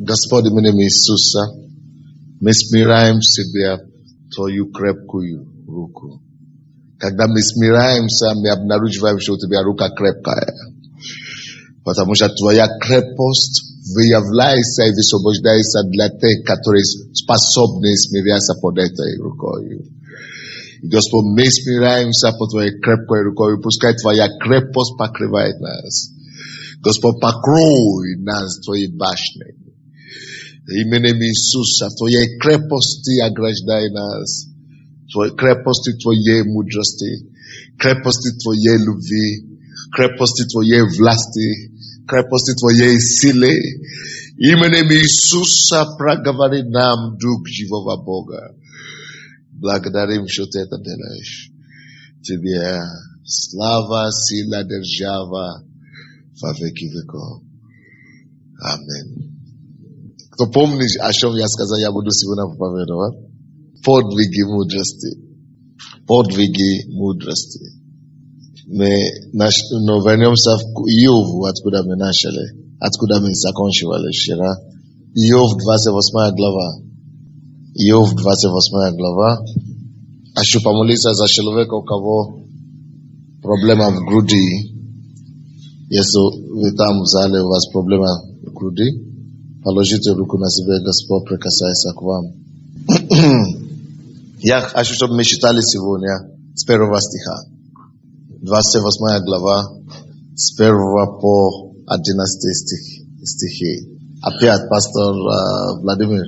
Господи, именем Иисуса, мы смираем себя в Твою крепкую руку. Когда мы смираемся, мы обнаруживаем, что у Тебя рука крепкая. Потому что Твоя крепость выявляется и высвобождается для тех, которые способны смиряться под этой рукой. Господь, мы смираемся под Твоей крепкой рукой, пускай Твоя крепость покрывает нас. Господь, покрой нас Твоей башней. Именем Иисуса, Твоей крепости ограждай нас. Крепости Твоей мудрости, крепости Твоей любви, крепости Твоей власти, крепости Твоей силы. Именем Иисуса проговори нам, Дух живого Бога. Благодарим, что Ты это делаешь. Тебе слава, сила, держава во веки веков. Аминь. Кто помнит, о чем я сказал, я буду сегодня проповедовать? Подвиги мудрости. Подвиги мудрости. Мы вернемся к Иову, откуда мы начали, откуда мы закончили вчера. Иов, 28 глава. Иов, 28 глава. Хочу помолиться за человека, у кого проблема в груди. Если вы там в зале, у вас проблема в груди, положите руку на себя, Господь прикасается к вам. Я хочу, чтобы мы читали сегодня с 1 стиха. 28 глава, с 1 по 11 стихи. Опять пастор Владимир.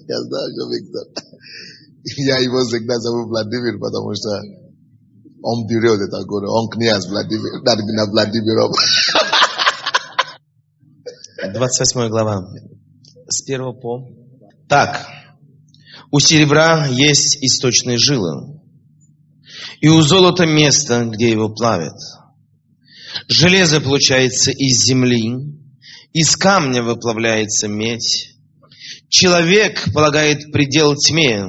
Я знаю, что Виктор. Я его всегда зову Владимир, потому что он берет это горе. Он князь Владимир. Надо быть на Владимиром. 28 глава. С 1 по... Так. У серебра есть источные жилы, и у золота место, где его плавят. Железо получается из земли, из камня выплавляется медь. Человек полагает предел тьме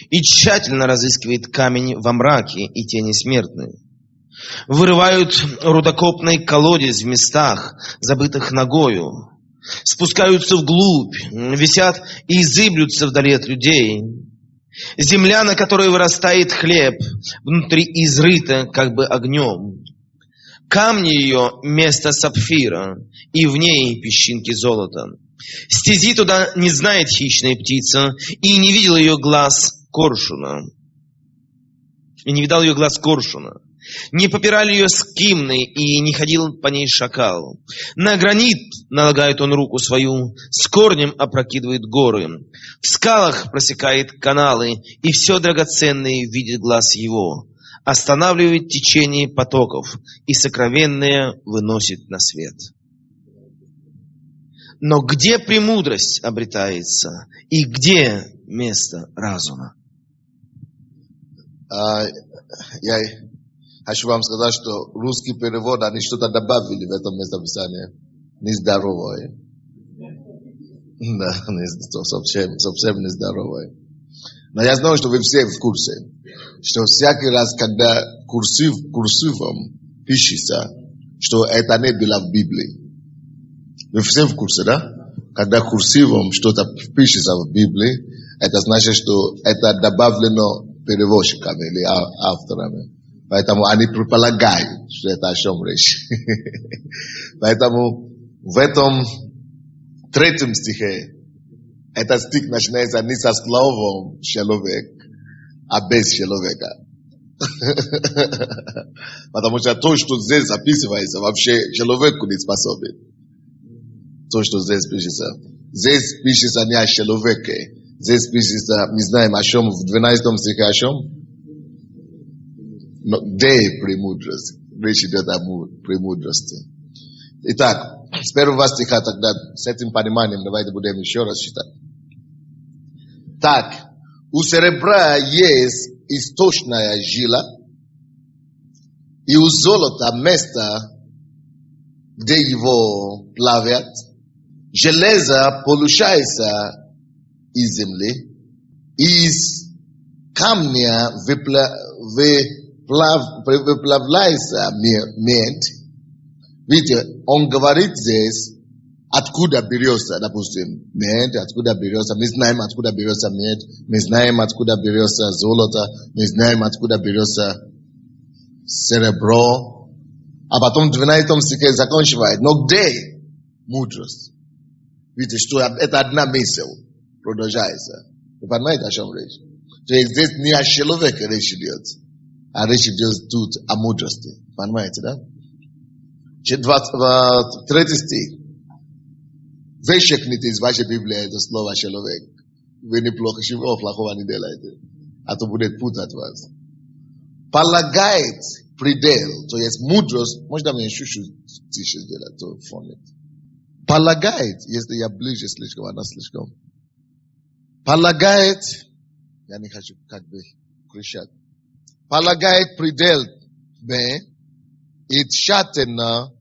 и тщательно разыскивает камень во мраке и тени смертной. Вырывают рудокопный колодец в местах, забытых ногою. Спускаются вглубь, висят и изыблются вдали от людей. Земля, на которой вырастает хлеб, внутри изрыта как бы огнем. Камни ее — место сапфира, и в ней песчинки золота. Стези туда не знает хищная птица, и не видел ее глаз коршуна. И не видал ее глаз коршуна. Не попирали ее скимны, и не ходил по ней шакал. На гранит налагает он руку свою, с корнем опрокидывает горы. В скалах просекает каналы, и все драгоценное видит глаз его. Останавливает течение потоков, и сокровенное выносит на свет. Но где премудрость обретается, и где место разума? Я хочу вам сказать, что русский перевод, они что-то добавили в этом местописании. Нездоровое. Да, совсем нездоровое. Но я знаю, что вы все в курсе, что всякий раз, когда курсивом пишется, что это не было в Библии. Вы все в курсе, да? Когда курсивом что-то пишется в Библии, это значит, что это добавлено переводчиками или авторами. Поэтому они предполагают, что это о чем речь. Поэтому в этом 3 стихе, этот стих начинается не со словом «человек», а без человека. Потому что то, что здесь записывается, вообще человеку не способен. То, что здесь пишется. Здесь пишется не о человеке. Здесь пишется, не знаем о чем, в 12 стихе о чем? Но где премудрость? Речь идет о премудрости. Итак, с 1 стиха тогда, с этим пониманием, давайте будем еще раз читать. Так, у серебра есть источная жила, и у золота место, где его плавят. Железо получается из земли, из камня выплавляется медь. Видите, он говорит здесь Откуда берется, допустим, мед, откуда берется, мы знаем, откуда берется мед, мы знаем, откуда берется золото, мы знаем, откуда берется серебро, а потом в 12 стихе заканчивает. Но где мудрость? Видите, что это одна мысль продолжается. Вы понимаете, о чем речь? То есть здесь не о человеке речь идет, а речь идет тут о мудрости. Понимаете, да? 3 стих. Вычеркните из вашей Библии это слово «человек». Вы неплохо, плохого не делаете. А то будет путать вас. Полагает предел, то есть мудрость, можно мне чуть-чуть тише сделать, то фонит. Полагает, если я ближе слишком, она слишком. Полагает, я не хочу как бы кричать. Полагает предел и тщательно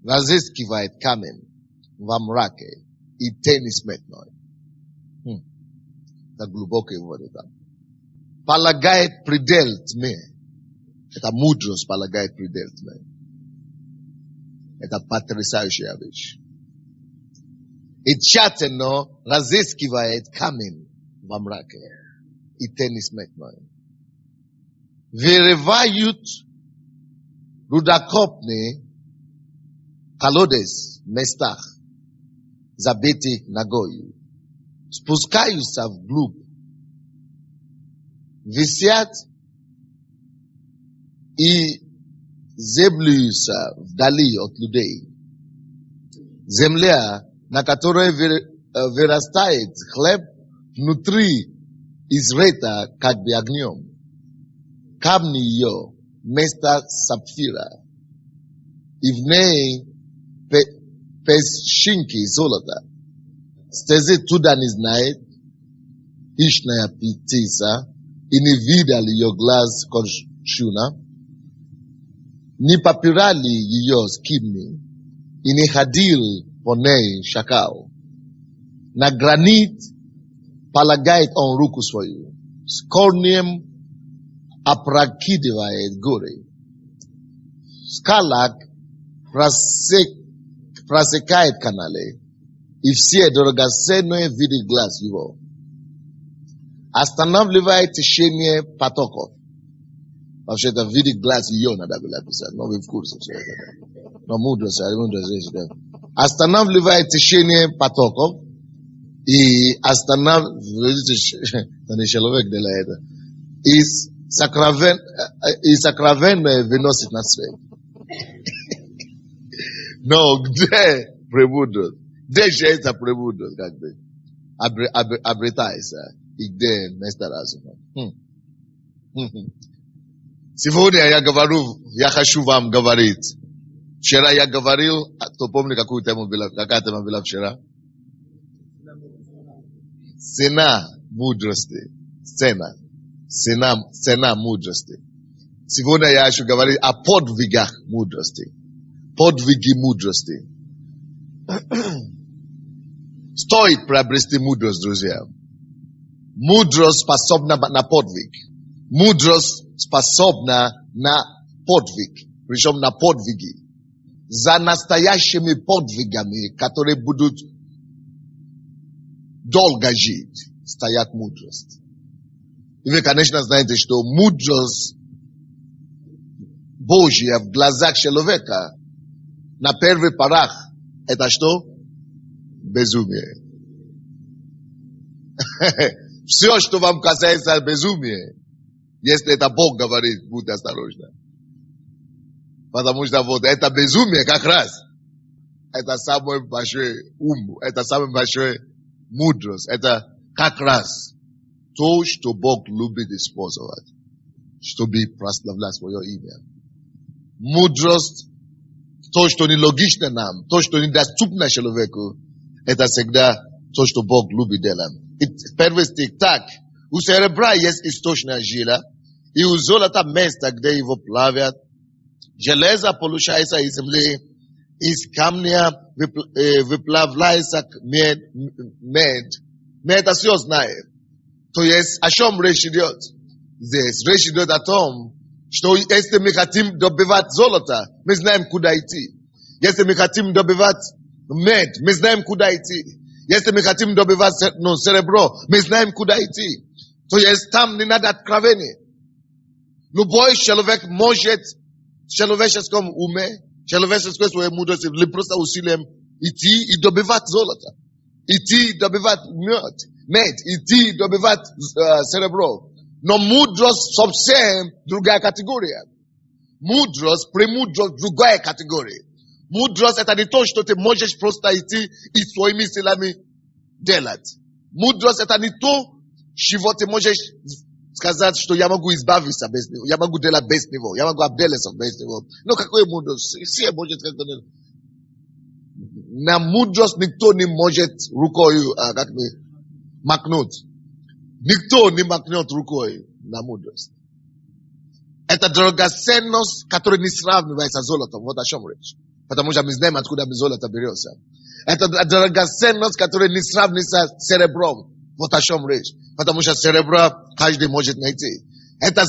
разыскивает камень во мраке и тени смертной. Это глубокие воды там. Полагает предел тьме. Это мудрость полагает предел тьме. Это потрясающая вещь. И тщательно разыскивает камень во мраке и тени смертной. Вырывают рудокопные колодец в местах, забитых ногою. Спускаются вглубь. Висят и землюются вдали от людей. Земля, на которой вырастает хлеб, внутри изрыта как бы огнем. Камни ее вместо сапфира, и в ней песчинки золота. Стези туда не знает хищная птица, и не видал ее глаз коршуна, не попирали ее скимни, и не ходил по ней шакал. На гранит полагает он руку свою, с корнем опрокидывает горы. В скалах просекает каналы, и все драгоценные видят глаз его. Останавливает течение потоков. Вообще это видит глаз ее, надо было писать, но вы в курсе все это. Но мудрость. Останавливает течение потоков и останавливает, человек делает это, и сокровенное выносит на свет. Но где премудрость? Где же это премудрость, как бы? Обретается. И где место разума? Сегодня я говорю, я хочу вам говорить. Вчера я говорил, кто помнит, какая тема была вчера? Цена мудрости. Цена мудрости. Сегодня я хочу говорить о подвигах мудрости. Подвиги мудрости. Стоит приобрести мудрость, друзья. Мудрость способна на подвиг. Мудрость способна на подвиг. Причем на подвиги. За настоящими подвигами, которые будут долго жить, стоят мудрость. И вы, конечно, знаете, что мудрость Божья в глазах человека на первый порах это что? Безумие. Все, что вам касается безумия, если это Бог говорит, будьте осторожны. Потому что вот это безумие как раз, это самый большой ум, это самый большой мудрость, это как раз то, что Бог любит использовать, чтобы прославлять свое имя. Мудрость, то, что нелогично нам, то, что недоступно человеку, это всегда то, что Бог любит делать. Первый стих. Так, у серебра есть источная жила, и у золота место, где его плавят. Железо получается из земли, из камня выплавляется мед. Мы это все знаем. То есть, о чем речь идет? Здесь речь идет о том, что если мы хотим добывать золото, мы знаем, куда идти. Если мы хотим добывать Med, мы знаем, куда идти. Если мы хотим добивать серебро, мы знаем, куда идти. То есть там не надо откровений. Любой человек может в человеческом уме, в человеческой своей мудрости, просто усилием идти и добивать золото. Идти и добивать мед, идти и добивать серебро. Но мудрость совсем другая категория. Мудрость, премудрость другая категория. Мудрость это не то, что ты можешь просто идти и своими силами делать. Мудрость это не то, чего ты можешь сказать, что я могу избавиться без него, я могу делать без него, я могу обделаться без него. Но какой мудрость? Все может как-то... На мудрость никто не может рукой макнуть. Никто не макнет рукой на мудрость. Это драгоценность, которая не сравнивается с золотом. Вот о чем речь. Потому что мы знаем, откуда золото берется. Это драгоценность, которая не сравнится с серебром. Вот о чем речь. Потому что серебро каждый может найти. Это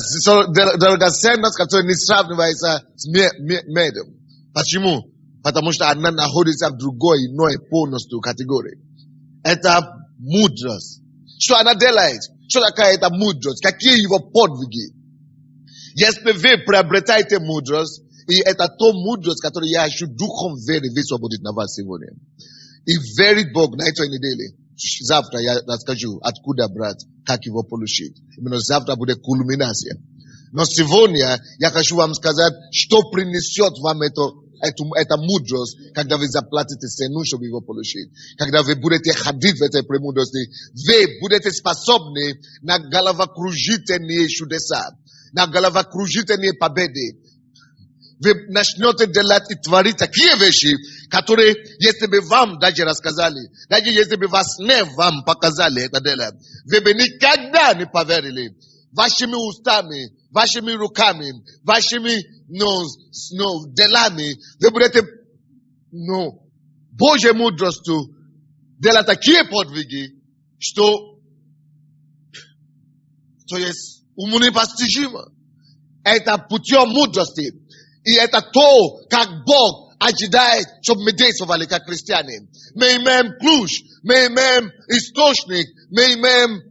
драгоценность, которая не сравнивается с медом. Почему? Потому что она находится в другой, иной полностью категории. Это мудрость. Что она делает? Что такая эта мудрость? Какие его подвиги? Если вы приобретаете мудрость, и это то мудрость, которую я хочу духом веры высвободить на вас сегодня. И верить Бог на этой неделе. Завтра я расскажу, откуда брать, как его получить. Именно завтра будет кульминация. Но сегодня я хочу вам сказать, что принесет вам эта мудрость, когда вы заплатите цену, чтобы его получить. Когда вы будете ходить в этой премудрости, вы будете способны на головокружительные чудеса, на головокружительные победы. Вы начнете делать и творить такие вещи, которые, если бы вам даже рассказали, даже если бы во сне вам показали это дело, вы бы никогда не поверили. Вашими устами, вашими руками, вашими делами, вы будете Божьей мудростью делать такие подвиги, что есть уму непостижимо. Это путем мудрости. И это то, как Бог ожидает, чтобы мы действовали как христиане. Мы имеем ключ, мы имеем источник, мы имеем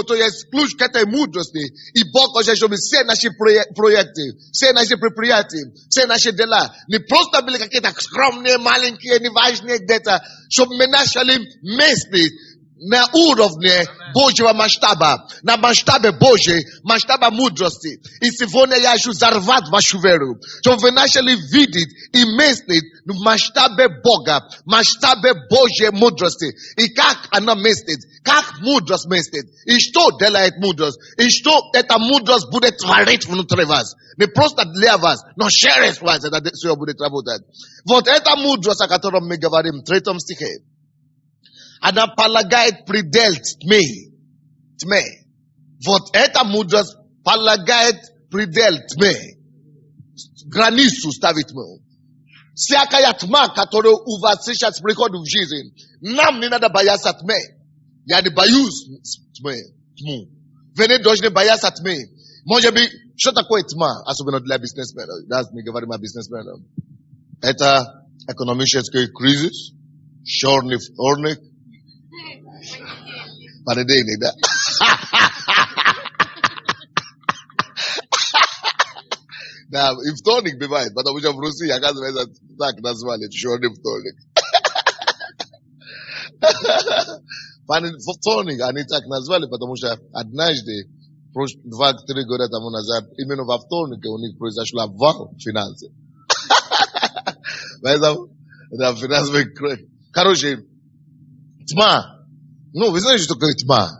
то есть ключ к этой мудрости. И Бог хочет, чтобы все наши проекты, все наши предприятия, все наши дела не просто были какие-то скромные, маленькие, неважные где-то, чтобы мы начали мыслить на уровне Божьего масштаба, на масштабе Божьей, масштаба мудрости. И сегодня я хочу взорвать вашу веру, чтобы вы начали видеть и мыслить в масштабе Бога, масштабе Божьей мудрости. И как она мыслит, как мудрость мыслит, и что делает мудрость, и что эта мудрость будет творить внутри вас. Не просто для вас, но через вас это все будет работать. Вот эта мудрость, о которой мы говорим в 3 стихе. Она полагает предел тьме. Вот эта мудрость полагает предел тьме. Границу ставит тьму. Всякая тьма, которая у вас сейчас приходит в жизнь, нам не надо бояться тьмы. Я не боюсь тьму. Вы не должны бояться тьмы. Может быть, что такое тьма? Особенно для бизнесменов. Да, мы говорим о бизнесменах. Это экономический кризис, черный вторник, понедельник, да? Да, и вторник бывает, потому что в Руси, оказывается, так назвали, черный вторник. Вторник они так назвали, потому что однажды, 2-3 года тому назад, именно во вторнике у них произошла обвал финансов. Поэтому, это финансовый крах. Короче, тьма. Ну, вы знаете, что такое тьма?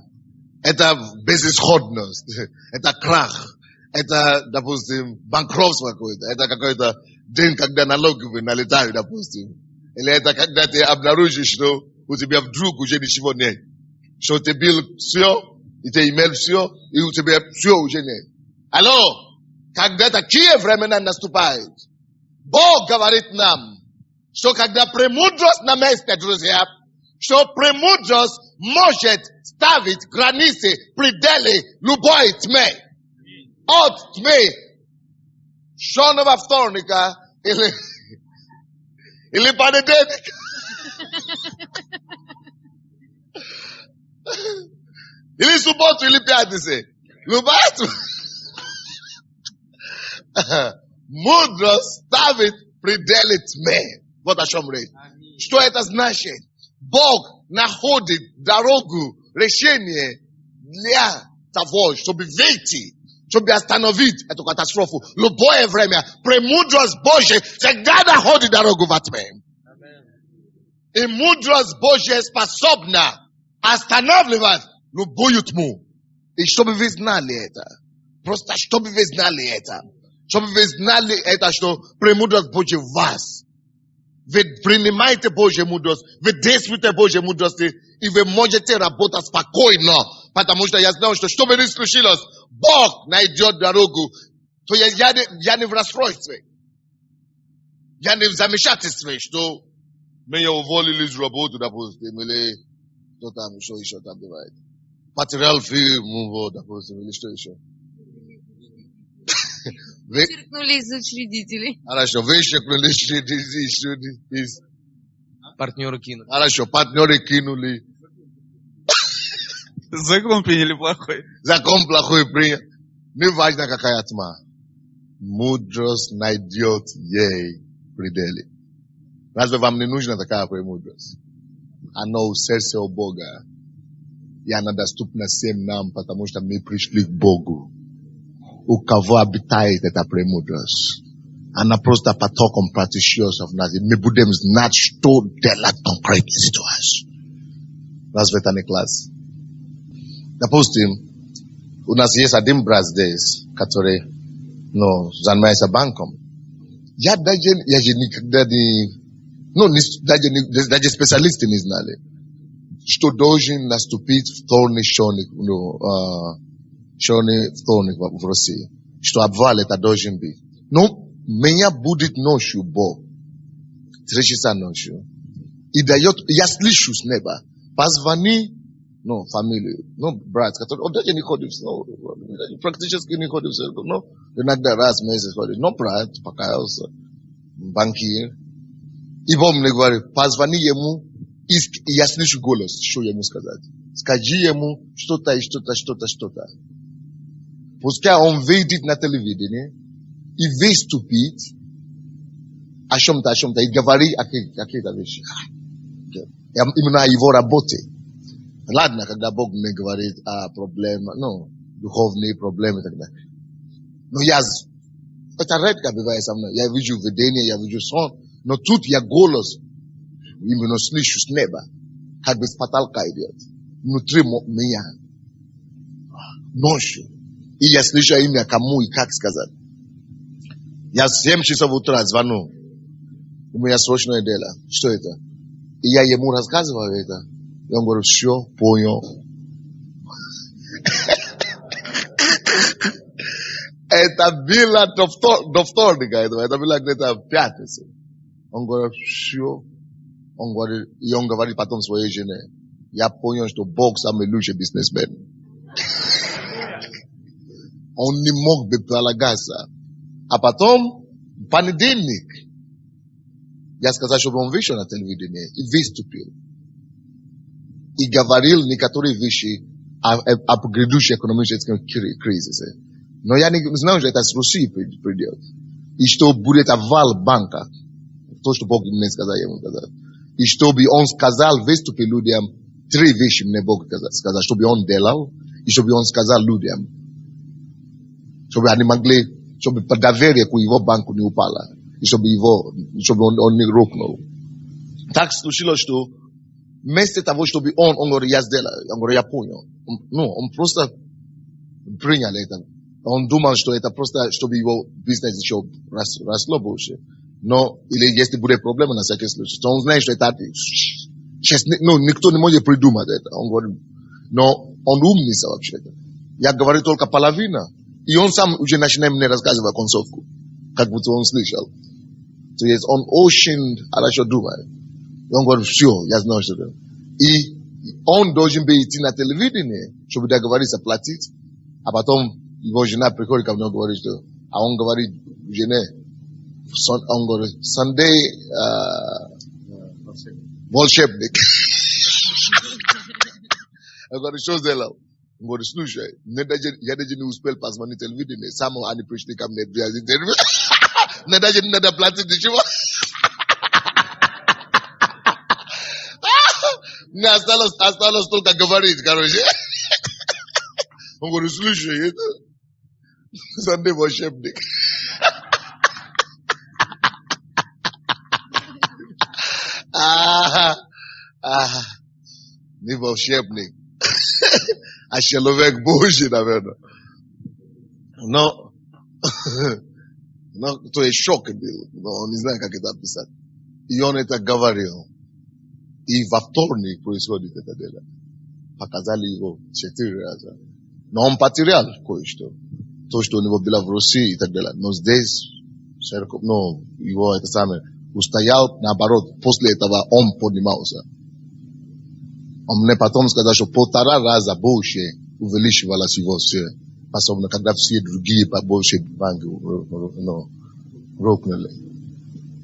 Это безысходность, это крах, это, допустим, банкротство какое-то, это какой-то день, когда налоговые налетают, допустим. Или это когда ты обнаружишь, что у тебя вдруг уже ничего нет. Что ты бил все, и ты имел все, и у тебя все уже нет. Алло, когда такие времена наступают, Бог говорит нам, что когда премудрость на месте, друзья, что премудрость может ставить границы, пределы любой тьмы. От тьмы черного вторника или понедельника. Ili suportul, ili piatise. Lubatul. Mudro stavit predelit me. Вот о чем речь. Что это значит? Бог находит дорогу, решение для того, чтобы выйти, чтобы остановить эту катастрофу. Любое время премудрость Божья всегда находит дорогу в тьме. И мудрость Божья способна останавливать любую тьму. И чтобы вы знали это. Просто чтобы вы знали это. Чтобы вы знали это, что премудрость Божья в вас. Вы принимаете Божью мудрость, вы действуете Божьей мудрости, и вы можете работать спокойно. Потому что я знаю, что бы ни случилось, Бог найдет дорогу. То я не в расстройстве. Я не в замешательстве, что меня уволили с работы, допустим, или что там еще там бывает. Потерял фирму, вот, допустим, или что еще. Вычеркнули из учредителей. Хорошо, вычеркнули из... Партнеры кинули. Хорошо, партнеры кинули. Закон приняли плохой. Закон плохой принял. Неважно, какая тьма. Мудрость найдет ей пределы. Разве вам не нужна такая премудрость? Она у сердца у Бога. И она доступна всем нам, потому что мы пришли к Богу. У кого обитает эта премудрость? Она просто потоком практичется в нас. И мы будем знать, что делать в конкретной ситуации. Разве это не класс? Допустим, у нас есть один брат здесь, который, занимается банком. Я даже никогда даже специалисты не знали, что должен наступить вторник в России. Что обвал это должен быть. Но меня будет ночью Бог. 3 часа ночью. И дает, я слышу с неба. Позвони, фамилию, брат, который, он даже не ходит, практически не ходит в церковь, иногда раз в месяц ходит. Брат, покаялся, банкир. И Бог мне говорит, позвони ему, и я слышу голос, что ему сказать. Скажи ему что-то. Пускай он выйдет на телевидение и выступит о чем-то, и говорит о каких-то вещах. Именно о его работе. Ладно, когда Бог мне говорит о проблемах, духовные проблемы и так далее. Но это редко бывает со мной. Я вижу видение, я вижу сон, но тут я голос именно слышу с неба, как бы с потолка идет. Внутри меня. Ночью. И я слышу имя кому и как сказать. Я в 7 часов утра звоню. У меня срочное дело. Что это? И я ему рассказываю это. И он говорит, все, понял. Это было до вторника. Это было где-то в пятницу. Он говорит, все. И он говорит потом своей жене. Я понял, что Бог самый лучший бизнесмен. Он не мог бы полагаться. А потом, в понедельник, я сказал, чтобы он вышел на телевидение и выступил. И говорил некоторые вещи о грядущей экономической кризисе. Но я не знаю, что это с России придет. И что будет обвал банка. То, что Бог мне сказал ему. И чтобы он сказал, выступил людям, 3 вещи мне Бог сказал, чтобы он делал, и чтобы он сказал людям. Чтобы они могли, чтобы доверие к его банку не упало. И чтобы он не рухнул. Так случилось, что вместо того, чтобы он говорит, я сделал, он говорит, я понял. Он просто принял это. Он думал, что это просто, чтобы его бизнес еще росло больше. Но, или если будет проблема на всякий случай, то он знает, что это, никто не может придумать это. Он говорит, но он умница вообще-то. Я говорю только половина. И он сам уже начинает мне рассказывать концовку. Как будто он слышал. То есть он очень хорошо думает. И он говорит, все, я знаю, что это. И он должен бы идти на телевидение, чтобы договориться платить. А потом его жена приходит ко мне и говорит, что... А он говорит, жене, он говорит, Sunday, Волшебник. Я говорю, что сделал? Он говорит, слушай, я даже не успел посмотреть телевидение, сам они пришли ко мне для интервью. Мне даже не надо платить ничего. Мне осталось только говорить, короче. Он говорит, слушай, это Sunday волшебник. Не волшебник. А человек Божий, наверное. Но то есть шок был. Но он не знает, как это описать. И он это говорил. И во вторник происходит это дело. Показали его 4 раза. Но он потерял кое-что. То, что у него было в России и так далее. Но здесь, его это самое, устоял, наоборот, после этого он поднимался. Он мне потом сказал, что 1,5 раза больше увеличивалось его все. Особенно, когда все другие побольше банки рухнули.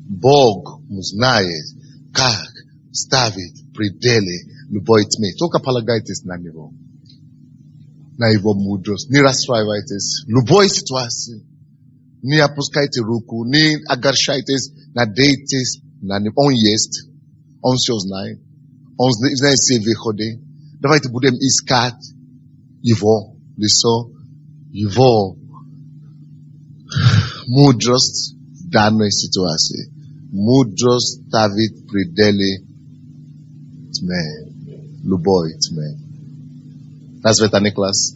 Бог знает, как ставить пределы любой тьме. Только полагайтесь на него. На его мудрость. Не расстраивайтесь. В любой ситуации. Не опускайте руку. Не огорчайтесь. Надейтесь на него. Он есть. Он все знает. Он знает все выходы. Давайте будем искать его лицо. Его мудрость в данной ситуации. Мудрость ставит пределы тьме. Любой тьме. Разве это не класс?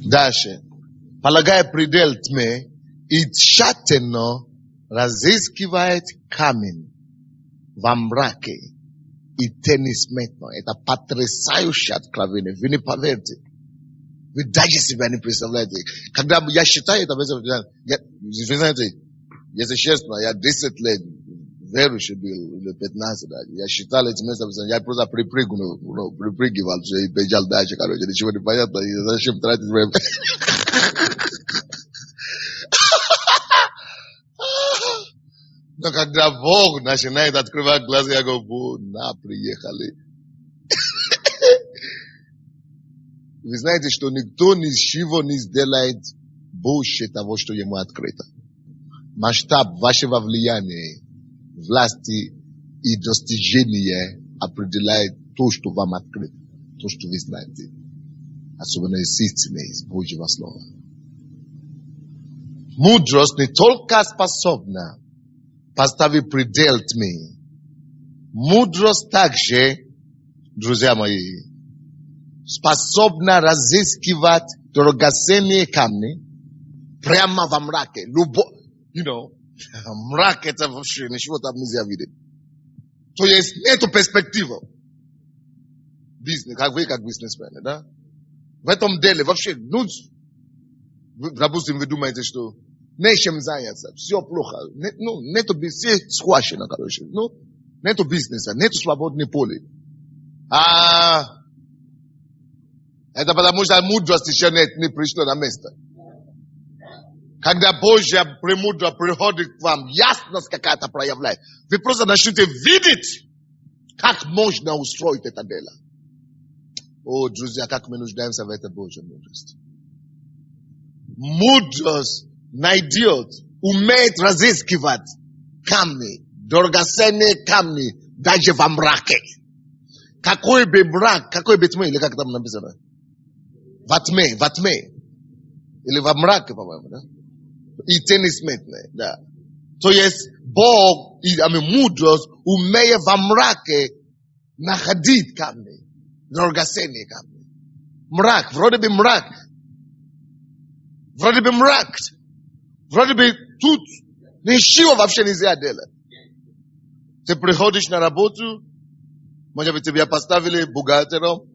Дальше. Полагая предел тьме и тщательно разыскивает камень во мраке и теннисметно. Это потрясающее откровение. Вы не поверите. Вы даже себя не представляете. Когда я считаю это, вы знаете, если честно, я 10 лет верующий был, или 15, я считал эти места, я просто припрыгивал, и бежал дальше, короче, ничего не понятно, и зачем тратить время. Но когда Бог начинает открывать глаза, я говорю, приехали. Вы знаете, что никто ничего не сделает больше того, что ему открыто. Масштаб вашего влияния, власти и достижения определяет то, что вам открыто, то, что вы знаете. Особенно из истины, из Божьего Слова. Мудрость не только способна поставить предел тьме. Мудрость также, друзья мои, способна разыскивать драгоценные камни прямо во мраке. Мрак это вообще ничего там нельзя видеть. То есть нету перспективы. Бизнес, как вы как бизнесмены, да? В этом деле вообще, допустим, вы думаете, что нечем заняться, все плохо. Нету бизнеса, все схвачено, короче. Нету бизнеса, нету свободной поля. Это потому что мудрость еще не пришла на место. Когда Божья премудрость приходит к вам, ясность какая-то проявляет. Вы просто начнете видеть, как можно устроить это дело. О, друзья, как мы нуждаемся в этой Божьей мудрости. Мудрость найдет, умеет разыскивать камни, драгоценные камни, даже во мраке. Какой бы мрак, какой бы тьмы, или как там написано? Во тьме. Или во мраке, по-моему, да? И теннисметные, да. То есть, Бог, мудрость, умеет во мраке находить камни, драгоценные камни. Мрак, вроде бы мрак. Вроде бы тут ничего вообще нельзя делать. Ты приходишь на работу, может быть, тебя поставили бухгалтером,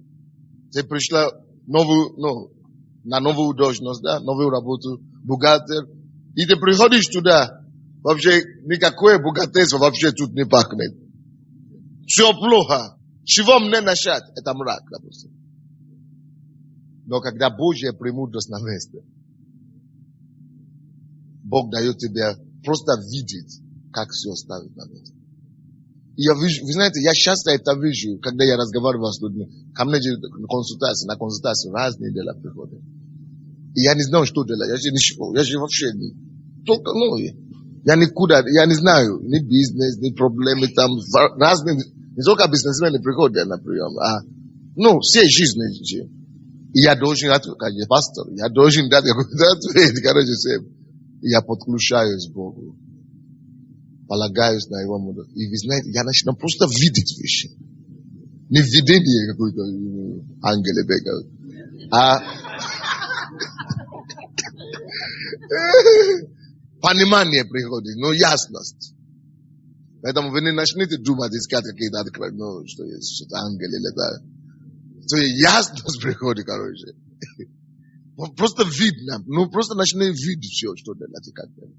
ты пришла на новую должность, да, новую работу, бухгалтер, и ты приходишь туда, вообще никакое богатство вообще тут не пахнет. Все плохо. Чего мне начать? Это мрак, допустим. Но когда Божья премудрость на месте, Бог дает тебе просто видеть, как все ставить на место. Вы знаете, я часто это вижу, когда я разговариваю с людьми. Ко мне же на консультацию разные дела приходят. И я не знаю, что делать. Я же вообще только, я никуда, я не знаю, ни бизнес, ни проблемы там, разные, не только бизнесмены приходят на прием, все жизни. И я должен ответить, я пастор, я должен дать ответ, я подключаюсь к Богу. Полагаюсь на его мудрость. И вы знаете, я начинаю просто видеть вещи. Не видение какой-то ангелы бегают. Понимание приходит, ясность. Поэтому вы не начнете думать, искать какие-то откровения, что есть что-то ангелы летают. То есть ясность приходит, короче. Просто видно. Просто начни видеть все, что делать и как делать.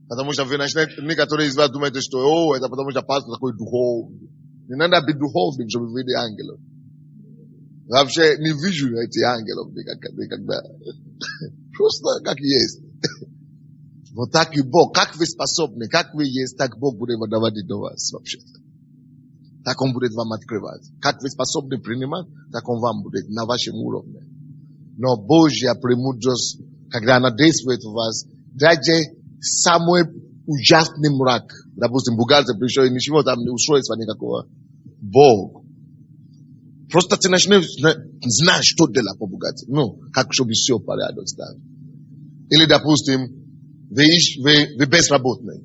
Потому что вы начинаете, некоторые из вас думаете, что, это потому что пастор такой духовный. Не надо быть духовным, чтобы видеть ангелов. Вообще, не вижу эти ангелов никогда. Просто как есть. Вот так и Бог. Как вы способны, как вы есть, так Бог будет выдавать до вас вообще-то. Так Он будет вам открывать. Как вы способны принимать, так Он вам будет на вашем уровне. Но Божья премудрость, когда она действует в вас, даже самый ужасный мрак, допустим, бухгалтер пришел и ничего там не устройства никакого. Бог. Просто ты начнешь знать, что делать по бухгалтеру. Как чтобы все в порядке стало. Или, допустим, вы безработный.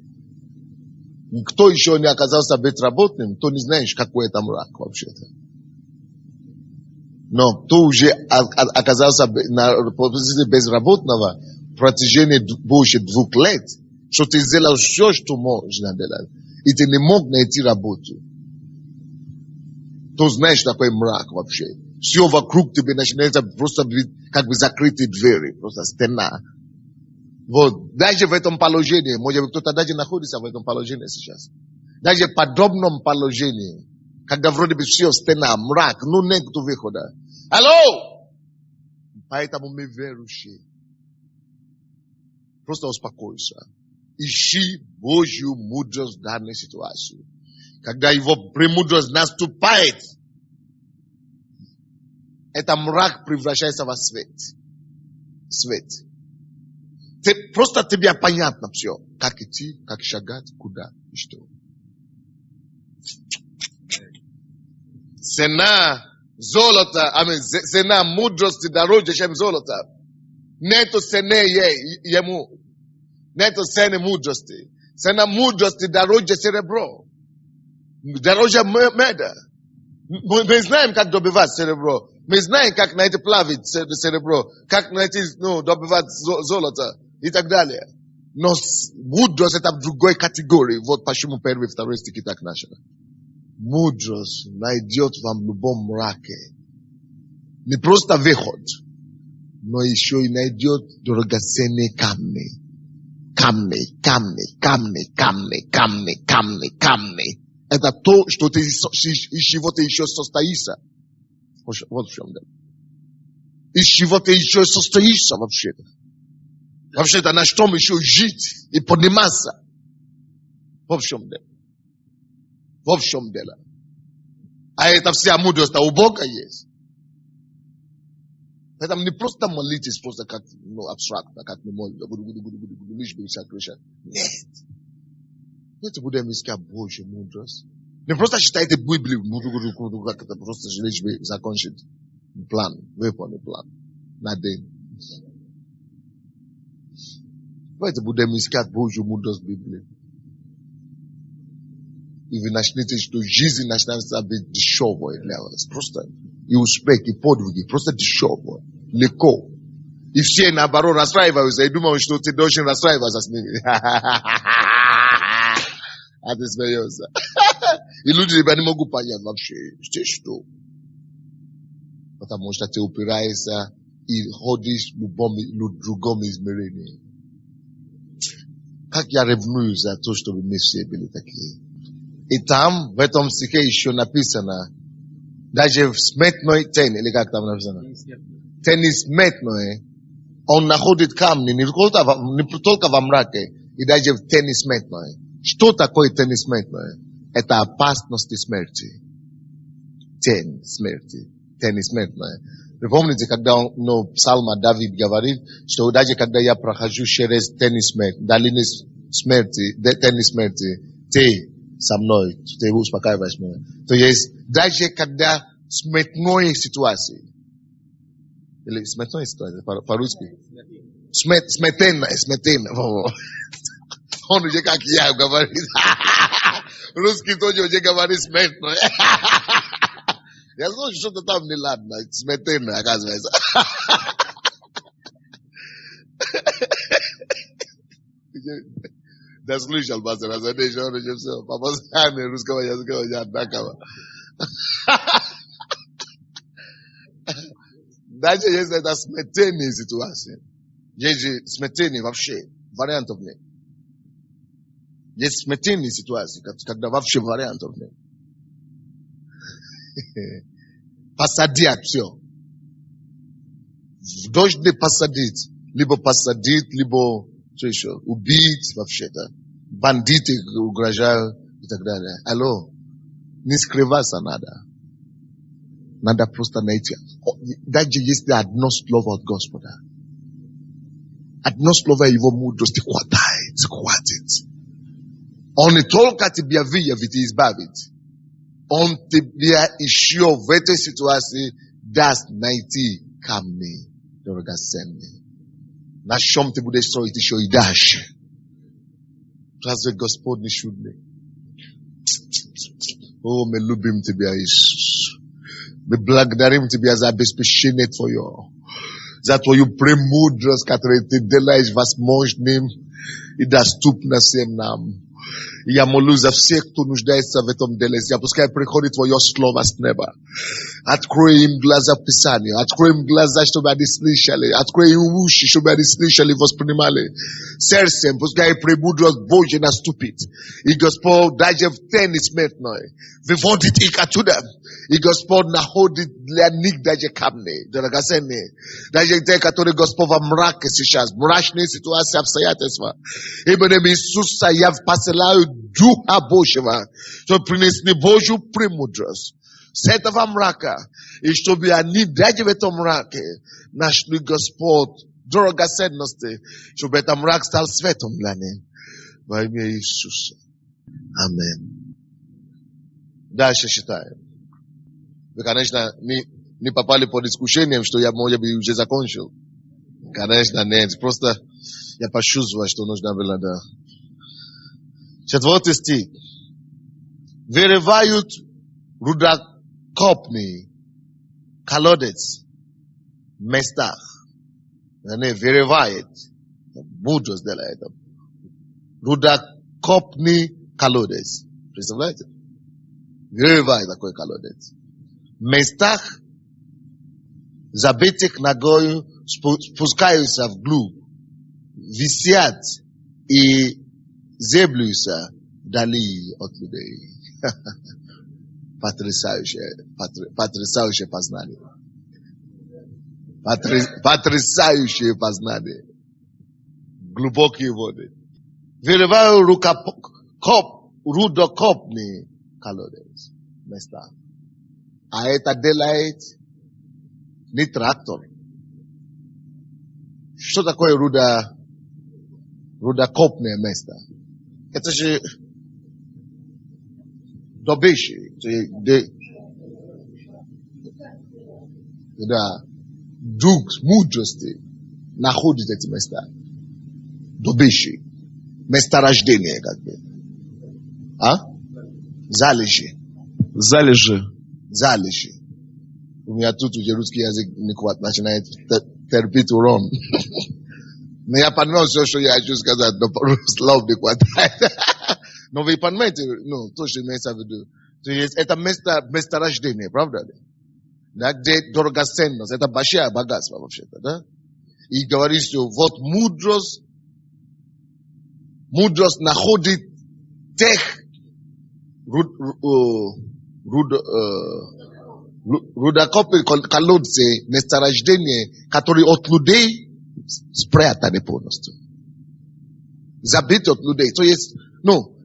Кто еще не оказался безработным, то не знаешь, какой это мрак вообще-то. Но кто уже оказался на позиции безработного в протяжении больше 2 лет, что ты сделал все, что можно делать, и ты не мог найти работу, то знаешь, такой мрак вообще. Все вокруг тебя начинается просто как бы закрытые двери, просто стена. Вот, даже в этом положении, может быть, кто-то даже находится в этом положении сейчас. Даже в подобном положении, когда вроде бы все стена, мрак, нет выхода. Алло! Поэтому мы верующие. Просто успокойся. Ищи Божью мудрость в данной ситуации. Когда его премудрость наступает, это мрак превращается во свет. Свет. Просто тебе понятно все. Как идти, как шагать, куда и что. Цена золота, цена мудрости дороже, чем золото. Нету цены ему. Нету цены мудрости. Цена мудрости дороже серебро. Дороже меда. Мы знаем, как добывать серебро. Мы знаем, как найти плавить серебро. Как найти, добывать золото. И так далее. Но мудрость это в другой категории. Вот почему 1 и 2 стихи так начали. Мудрость найдет вам в любом мраке. Не просто выход, но еще и найдет драгоценные камни. Камни. Это то, что ты, из чего ты еще состоишься. Вот в чем дело. Из чего ты еще состоишься вообще-то. Вообще-то на что еще жить и подниматься. В общем дело. А это вся мудрость у Бога есть. Поэтому не просто молитесь, просто как абстрактно, как мы молимся. Лишь бы вся крыша. Нет. Давайте будем искать Божью мудрость. Не просто читайте Библию, как это просто лишь бы закончить план, выполнить план на день. Давайте будем искать Божью мудрость в Библии. И вы начнете, что жизнь начинается быть дешевой для вас. Просто и успех, и подвиги, просто дешевой, легко. И все наоборот расстраиваются и думают, что ты должен расстраиваться с ними. А ты смеешься. И люди тебя не могут понять вообще, что. Потому что ты упираешься и ходишь в другом измерении. Как я ревную за то, чтобы мы все были такие. И там, в этом стихе еще написано, даже в смертной тени, или как там написано? Тени смертной, он находит камни, не только во мраке, и даже в тени смертной. Что такое тень смертная? Это опасность смерти. Тень смерти. Тень смертная. Вы помните, когда псалма Давид говорит, что даже когда я прохожу через тень смерти, долины смерти, тень смерти, ты со мной, ты успокаиваешь меня. То есть, даже когда смертной ситуации, или смертной ситуации, по-русски? Смертельная. Он уже как я говорит. Русский тоже уже говорит смертной. Я знаю, что-то там неладно. Смертельно, оказывается. Да слышал, пастор, он уже все. По познанию русского языка уже одинаково. Даже если это смертельная ситуация. Есть же смертельные вообще. Вариантов нет. Есть смертельные ситуации, когда вообще вариантов нет. Посадят все. Должны посадить. Либо посадить, либо что еще? Убить вообще-то. Бандиты угрожают и так далее. Алло. Не скрываться надо. Надо просто найти. Даже если одно слово от Господа. Одно слово его мудрости хватит. Он не только тебя выявит и избавит. Он тебя еще в этой ситуации даст найти камни драгоценные. На чем ты будешь строить еще и дальше. Разве Господь не чудный? О, мы любим тебя, Иисус. Мы благодарим тебя за обеспечение твое. За твою премудрость, которую ты делаешь возможным и доступно всем нам. И я молюсь за всех, кто нуждается в этом деле. Пускай приходит твое слово с неба. Открой им глаза Писания. Открой им глаза, чтобы они слышали. Открой им уши, чтобы они слышали, воспринимали. Сердцем, пускай премудрость Божья наступит. И Господь, даже в тени смертной, выводит их оттуда. И Господь находит для них даже камни, драгоценные. Даже те, которые Господь во мраке сейчас, мрачные ситуации, обстоятельства. Именем Иисуса я посылаю Духа Божьего, чтобы принесли Божью премудрость с этого мрака. И чтобы они даже в этом мраке нашли Господь драгоценности, чтобы этот мрак стал светом для них. Во имя Иисуса. Аминь. Дальше читаем. Вы, конечно, не попали под искушением, что я, может быть, уже закончил. Конечно, нет. Просто я почувствовал, что нужно было, да. 4 стих. Вырывают рудокопный колодец в местах. Они вырывают. Мудрость делает. Рудокопный колодец. Представляете? Вырывает такой колодец. В местах, забитых ногою, спускаются вглубь, висят и зеблются вдали от людей. Потрясающее познание. Потрясающее познание. Глубокие воды. Вырываю рудокопный колодец. Места. А это делает не трактор. Что такое рудокопное место? Это же добычи. Да. Дух мудрости находит эти места. Добычи. Месторождение, как бы. Залежи. Залежи. У меня тут уже русский язык начинает терпеть урон. Но я понимаю все, что я хочу сказать, но слов не хватает. Но вы понимаете, то, что имеется в виду. То есть это месторождение, правда ли? Да, где драгоценность, это большое богатство вообще-то, да? И говорит, что вот мудрость находит тех рудокопные колодцы, месторождения, которые от людей спрятаны полностью. Забиты от людей. То есть,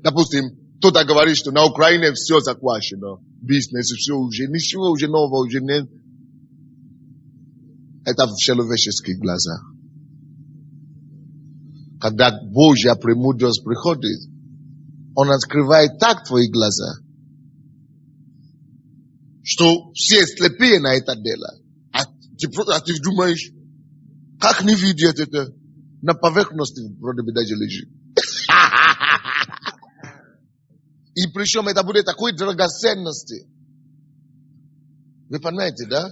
Допустим, кто-то говорит, что на Украине все захвачено. Бизнес, все уже, ничего уже нового уже нет. Это в человеческих глазах. Когда Божья премудрость приходит, Он открывает так твои глаза, что все слепые на это дело. А ты думаешь, как не видят это? На поверхности вроде бы даже лежит. И причем это будет такой драгоценности. Вы понимаете, да?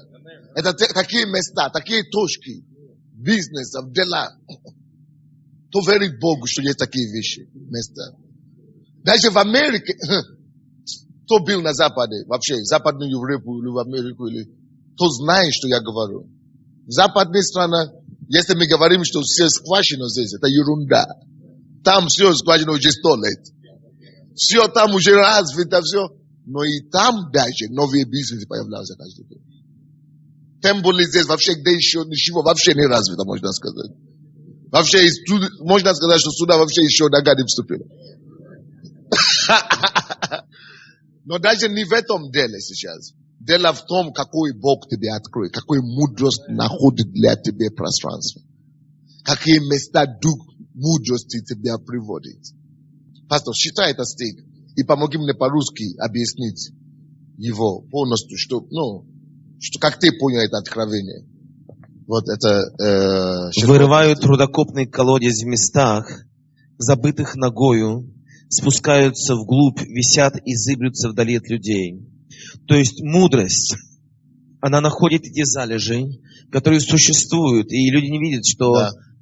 Это такие места, такие точки бизнесов, дела. То верить Богу, что есть такие вещи, места. Даже в Америке, кто был на Западе, вообще, в Западную Европу или в Америку, или, кто знает, что я говорю. В западных странах, если мы говорим, что все скважины здесь, это ерунда. Там все скважины уже 100 лет. Все там уже развито, все. Но и там даже новые бизнесы появляются каждый день. Тем более здесь вообще, где еще ничего вообще не развито, можно сказать. Вообще, можно сказать, что сюда вообще еще нога не вступила. Но даже не в этом деле сейчас. Дело в том, какой Бог тебе откроет, какой мудрость находит для тебя пространство. Какие места дух мудрости тебя приводит. Пастор, считай этот стих и помоги мне по-русски объяснить его полностью, что как ты понял это откровение. Вот это... Вырывают рудокопный колодец в местах, забытых ногою, спускаются вглубь, висят и зыблются вдали от людей. То есть мудрость, она находит эти залежи, которые существуют, и люди не видят, что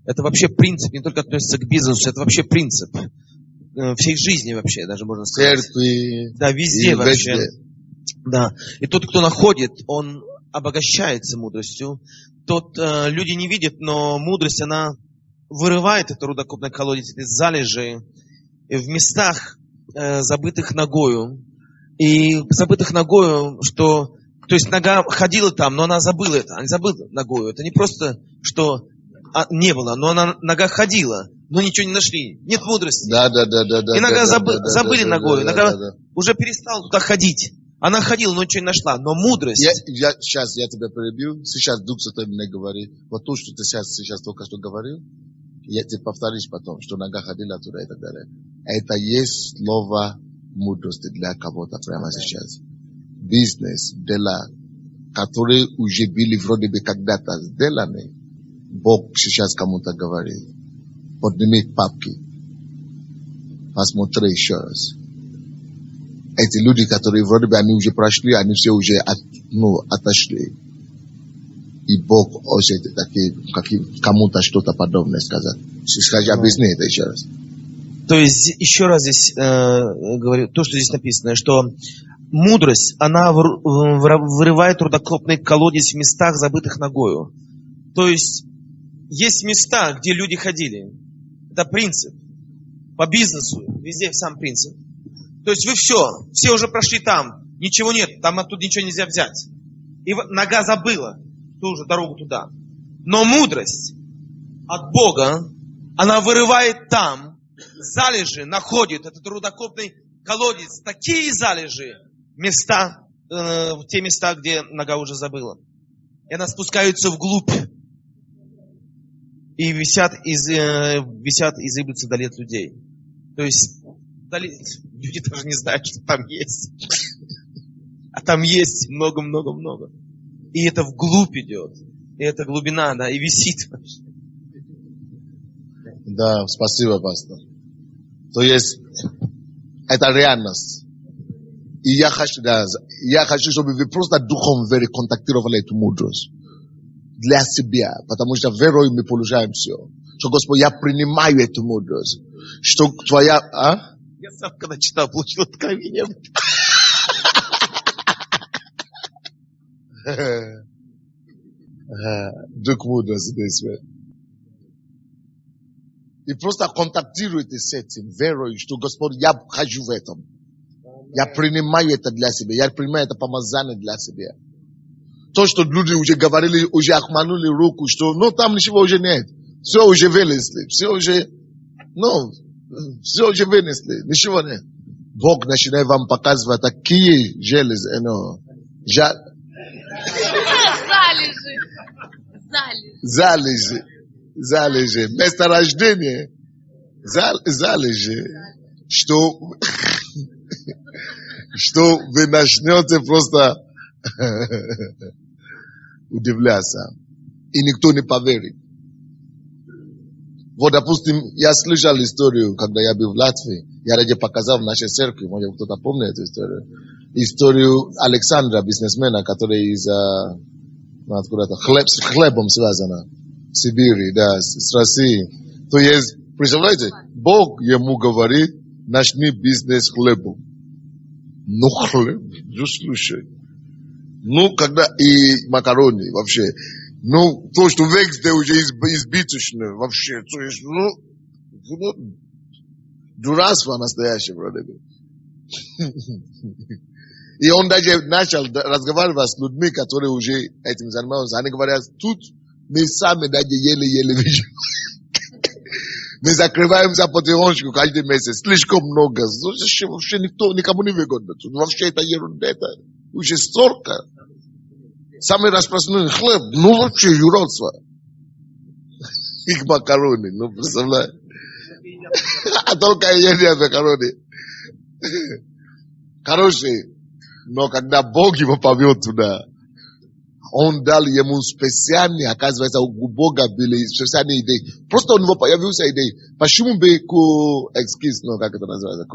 это вообще принцип, не только относится к бизнесу, это вообще принцип всей жизни вообще, даже можно сказать. Церкви. Да, везде вообще. Да. И тот, кто находит, он обогащается мудростью. Люди не видят, но мудрость, она вырывает это рудокопное колодец, эти залежи в местах, забытых ногою. И забытых ногою, что... То есть нога ходила там, но она забыла это. Она забыла ногою. Это не просто, что не было, но нога ходила, но ничего не нашли. Нет мудрости. Да. И нога забыли ногою. Нога уже перестала туда ходить. Она ходила, но ничего не нашла. Но мудрость... Сейчас я тебя перебью. Сейчас Дух Святой мне говорит. Вот то, что ты сейчас только что говорил, я тебе повторишь потом, что нога ходила туда и так далее. Это есть слово мудрости для кого-то прямо сейчас. Бизнес, дела, которые уже были вроде бы когда-то сделаны, Бог сейчас кому-то говорит. Подними папки. Посмотри еще раз. Эти люди, которые вроде бы они уже прошли, они все уже отошли. И Бог уже кому-то что-то подобное сказать. Скажи, объясни это еще раз. То есть, еще раз здесь говорю, то, что здесь написано, что мудрость, она вырывает рудокопный колодец в местах, забытых ногою. То есть места, где люди ходили. Это принцип. По бизнесу, везде сам принцип. То есть вы все уже прошли там, ничего нет, там оттуда ничего нельзя взять. И нога забыла ту же дорогу туда. Но мудрость от Бога, она вырывает там залежи, находит этот рудокопный колодец, такие залежи, те места, где нога уже забыла. И она спускается вглубь. И висят и зыблются вдали от людей. То есть люди даже не знают, что там есть. А там есть много-много-много. И это вглубь идет. И это глубина, да, и висит вообще. Да, спасибо, пастор. То есть, это реальность. И я хочу, чтобы вы просто духом веры контактировали эту мудрость. Для себя. Потому что верой мы получаем все. Что, Господь, я принимаю эту мудрость. Что твоя... Я сам, когда читал, получил откровение. Дух мудрости здесь. И просто контактируйте с этим верой, что, Господь, я хожу в этом. Я принимаю это для себя. Я принимаю это помазание для себя. То, что люди уже говорили, уже обманули руку, что, там ничего уже нет. Все уже вылезли. Все уже, Все уже вынесли, ничего нет. Бог начинает вам показывать такие железы, залежи, месторождение, залежи, что вы начнете просто удивляться, и никто не поверит. Вот, допустим, я слышал историю, когда я был в Латвии, я ради показал в нашей церкви, может кто-то помнит эту историю, историю Александра, бизнесмена, который из откуда-то, с хлебом связано, в Сибири, да, с Россией. То есть, представляете, Бог ему говорит, начни бизнес хлебом. Ну, хлеб, ну, слушай. Ну, когда и макарони вообще. Ну, то, что везде уже избыточно вообще. То есть, дурацтво настоящее, вроде бы. И он даже начал разговаривать с людьми, которые уже этим занимаются. Они говорят, тут мы сами даже еле-еле видим. Мы закрываемся потихонечку каждый месяц. Слишком много. Вообще никому не выгодно. Вообще это ерунда. Это уже столько. Самый распространенный хлеб. Ну вообще юродство. Их макароны. Ну представляешь. А только едят макароны. Хорошие. Но когда Бог его повел туда, он дал ему специальные, оказывается, у Бога были специальные идеи. Просто у него появился идея. Почему бы как это называется,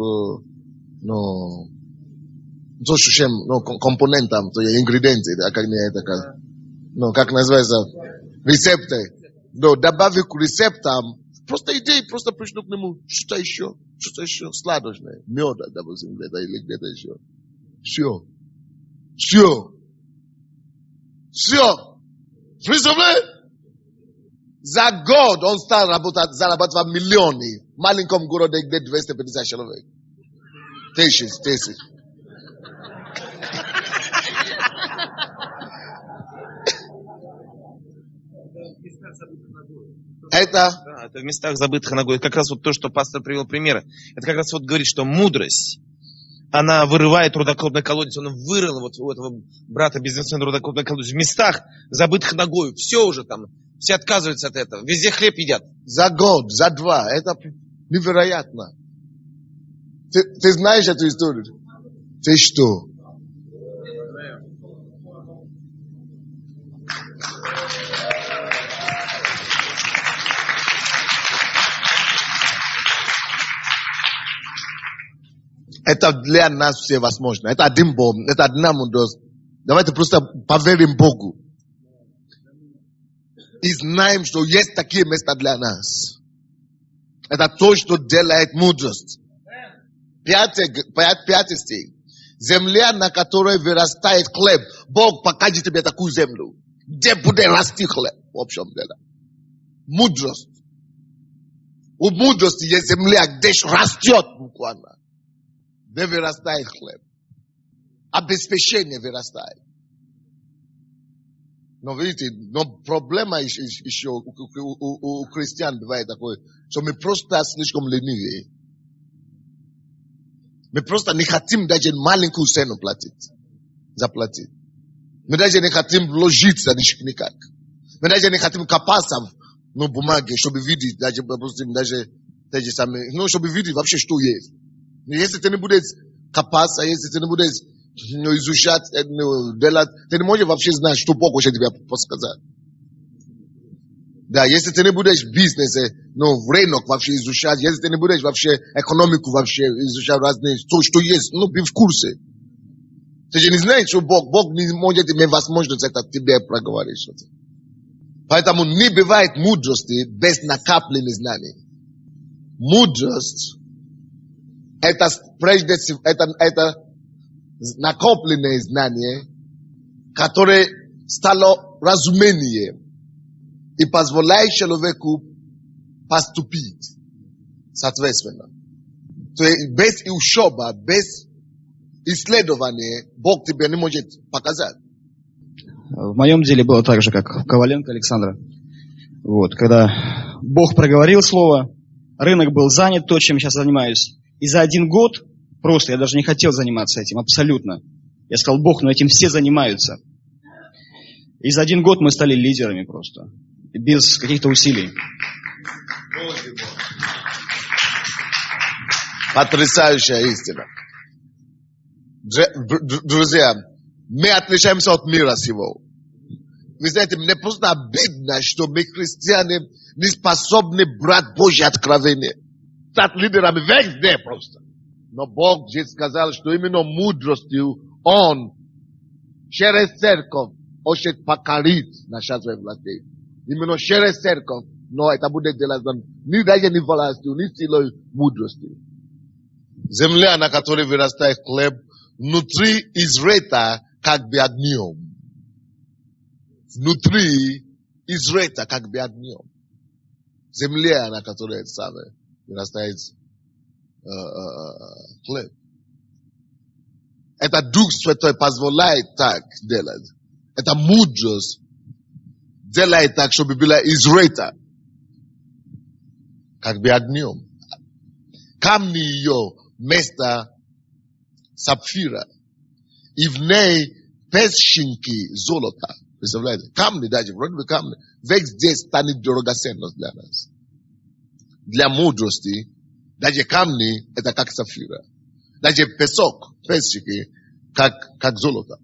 компонентам, то есть ингредиенты, как называется, рецепты. Но добавив к рецептам, просто идеи, просто пришло к нему, что-то еще, сладостное, меда, допустим, где-то или где-то еще. Все. Представляете? За год он стал зарабатывать миллионы. В маленьком городе, где 250 человек. Тысяч. Это в местах забытых ногой. Как раз вот то, что пастор привел примеры. Это как раз вот говорит, что мудрость, она вырывает рудокопный колодец. Он вырыл вот у этого брата-бизнесмена рудокопный колодец в местах, забытых ногой. Все уже там. Все отказываются от этого. Везде хлеб едят. За год, за два. Это невероятно. Ты знаешь эту историю? Ты что? Это для нас все возможно. Это один Бог, это одна мудрость. Давайте просто поверим Богу. И знаем, что есть такие места для нас. Это то, что делает мудрость. Пятый стих. Земля, на которой вырастает хлеб. Бог покажет тебе такую землю. Где будет расти хлеб. В общем деле. Мудрость. У мудрости есть земля, где растет буквально. Где вырастает хлеб. Обеспечение вырастает. Но видите, проблема еще у христиан бывает такое, что мы просто слишком ленивые. Мы просто не хотим даже маленькую цену заплатить. Мы даже не хотим вложиться никак. Мы даже не хотим копаться в бумаге, чтобы видеть, даже, допустим, даже те же самые, чтобы видеть вообще, что есть. Если ты не будешь копаться, если ты не будешь изучать, делать, ты не можешь вообще знать, что Бог хочет тебе подсказать. Да, если ты не будешь в бизнесе, в рынок вообще изучать, если ты не будешь вообще экономику вообще изучать разные, что есть, быть в курсе. Ты же не знаешь, что Бог не может иметь возможность это тебе проговорить что-то. Поэтому не бывает мудрости без накопленных знаний. Мудрость это прежде всего, это накопленные знания, которые стало разумением и позволяет человеку поступить соответственно. То есть без учебы, без исследования Бог тебе не может показать. В моем деле было так же, как в Коваленко Александра. Вот, когда Бог проговорил слово, Рынок был занят, то, чем я сейчас занимаюсь. И за 1 год просто я даже не хотел заниматься этим, абсолютно. Я сказал: Бог, но этим все занимаются. И за 1 год мы стали лидерами просто. Без каких-то усилий. Потрясающая истина. Друзья, мы отличаемся от мира сего. Вы знаете, мне просто обидно, что мы, христиане, не способны брать Божье откровение. Стать лидерами везде просто. Но Бог же сказал, что именно мудростью Он через церковь хочет покорить наши власти. Именно через церковь. Но это будет делать ни даже не властью, ни силой мудрости. Земля, на которой вырастает хлеб, внутри изрыта как бы огнем. Внутри изрыта как бы огнем. Земля, на которой вырастает хлеб. Это Дух Святой позволяет так делать. Это мудрость делает так, чтобы была изрыта как бы огнем. Камни ее место сапфира. И в ней песчинки золота. Представляете? Камни даже, вроде бы камни. Везде станет драгоценность для нас. Для мудрости, даже камни, это как сапфира. Даже песок, песчинки, как золото.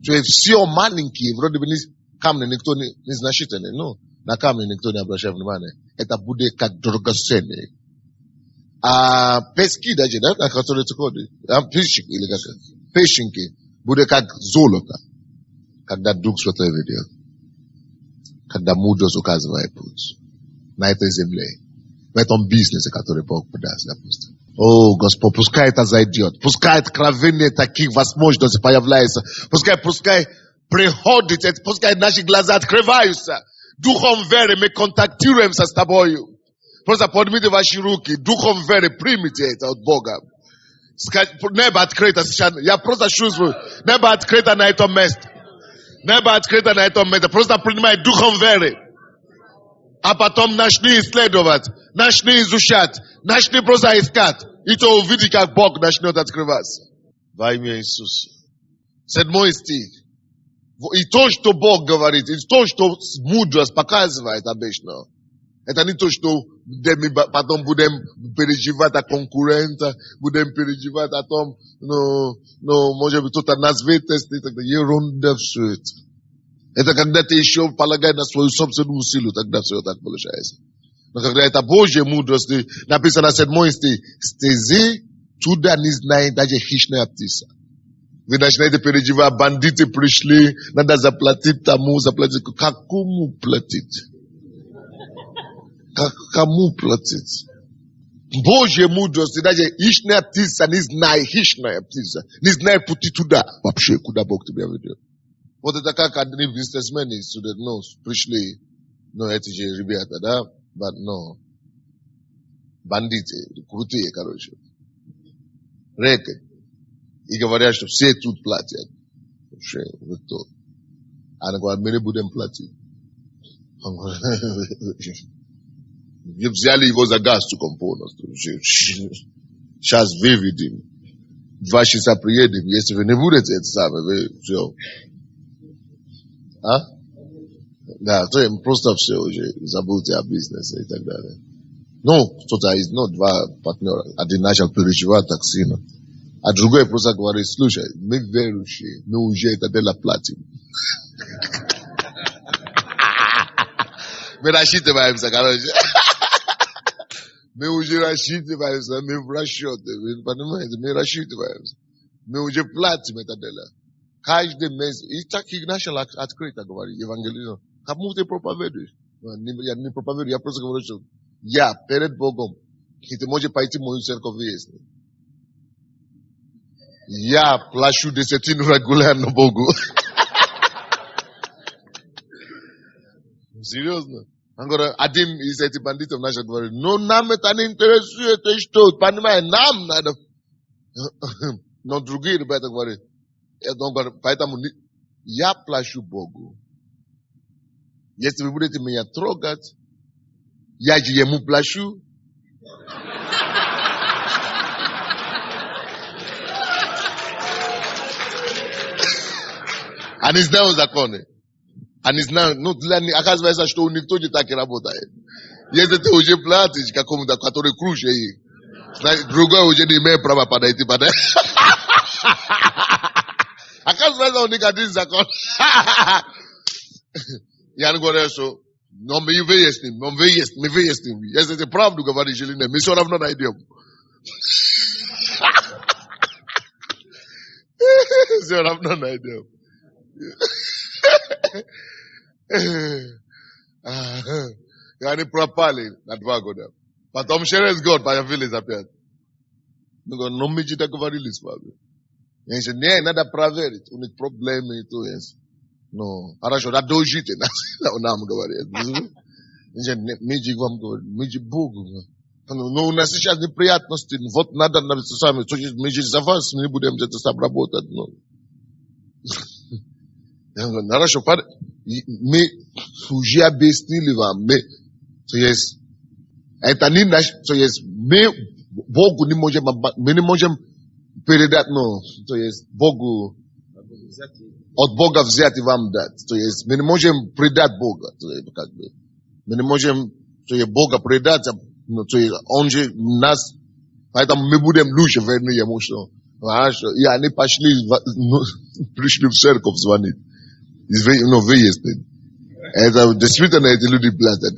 То есть все маленькие, вроде бы камни никто не значительный. Ну, на камни никто не обращает внимания. Это будет как драгоценные. А пески даже, да, на которые ты ходишь, песчинки, или как песчинки, будет как золото. Когда Дух Святой ведет. Когда мудрость указывает путь. На этой земле. В этом бизнесе, который Бог подаст, допустим. О, Господь, пускай это зайдет. Пускай откровение таких возможностей появляется. Пускай приходит, пускай наши глаза открываются. Духом веры мы контактируемся с тобою. Просто поднимите ваши руки. Духом веры примите это от Бога. Небо открыто сейчас. Я просто чувствую. Небо открыто на этом месте. Небо открыто на этом месте. Просто принимай духом веры. А потом начни исследовать. Начни изучать. Начни просто искать. И то увидишь, как Бог начнет открываться. Во имя Иисуса. 7 стих. И то, что Бог говорит, и то, что мудрость показывает обычно. Это не то, что мы потом будем переживать о конкурента, будем переживать о том, может быть, кто-то нас вытеснит, тогда ерунда все это. Это когда ты еще полагаешь на свою собственную силу, тогда все так получается. Но когда это Божья мудрость, написано 7 стих, стези туда не знает даже хищная птица. Вы начинаете переживать, бандиты пришли, надо заплатить тому, заплатить. Какому платить? Кому платить? Божья мудрость, даже хищная птица не знает, хищная птица не знает пути туда. Вообще, куда Бог тебя ведет. Вот это как одни бизнесмены сюда, пришли, эти же ребята, да, бандиты, крутые, короче. Рэкет. И говорят, что все тут платят. Вообще, вот то. Они говорят, мы не будем платить. Взяли его за гастуком полностью. Сейчас выведем. 2 часа приедем. Если вы не будете это самое, вы все. А? Да, то им просто все уже забудьте о бизнесе и так далее. Кто-то из, 2 партнера. Один начал переживать так сильно. А другой просто говорит, слушай, мы верующие, мы уже это дело платим. Мы рассчитываемся, короче. Мы уже рассчитываемся, мы в расчете, вы понимаете, мы рассчитываемся. Мы уже платим это дело. Каждый месяц. И так и начал открыто говорить, евангелизм. Кому ты проповедуешь? Я не проповедую, я просто говорю, что я перед Богом, и ты можешь пойти в мою церковь выяснить. Я плачу десятину регулярно Богу. Серьезно? Он говорит, один из этих бандитов начал говорить, нам это не интересует, это что, понимаешь, нам надо. Но другие ребята говорят, поэтому я плачу Богу. Если вы будете меня трогать, я же ему плачу, Они знают законы. Они знают, оказывается, что никто не так и работает. Если ты уже платишь какому-то, который круче их, другой уже не имеет права подойти. Оказывается, у них один закон. Я не говорю, что но мы выясним. Если ты правду говоришь или нет, мы все равно найдем. Все равно найдем. И они пропали на 2 года. Потом через год появились опять. Но мы же договорились с вами. Я говорю, нет, надо проверить. У них проблемы и то есть. Ну, хорошо, да дожите нам говорят. Мы же вам говорим, мы же Богу. Ну, у нас сейчас неприятности, вот надо с вами, мы же за вас не будем это сам работать. Я говорю, хорошо, мы уже объяснили вам, то есть, это не наш, то есть, мы Богу не можем, мы не можем передать, то есть, Богу, от Бога взять и вам дать. То есть, мы не можем предать Бога, то есть, как бы, мы не можем, то есть, Бога предать, то есть, Он же нас, поэтому мы будем лучше верны Ему, что, и они пришли в церковь звонить. Выяснить. Это действительно эти люди платят.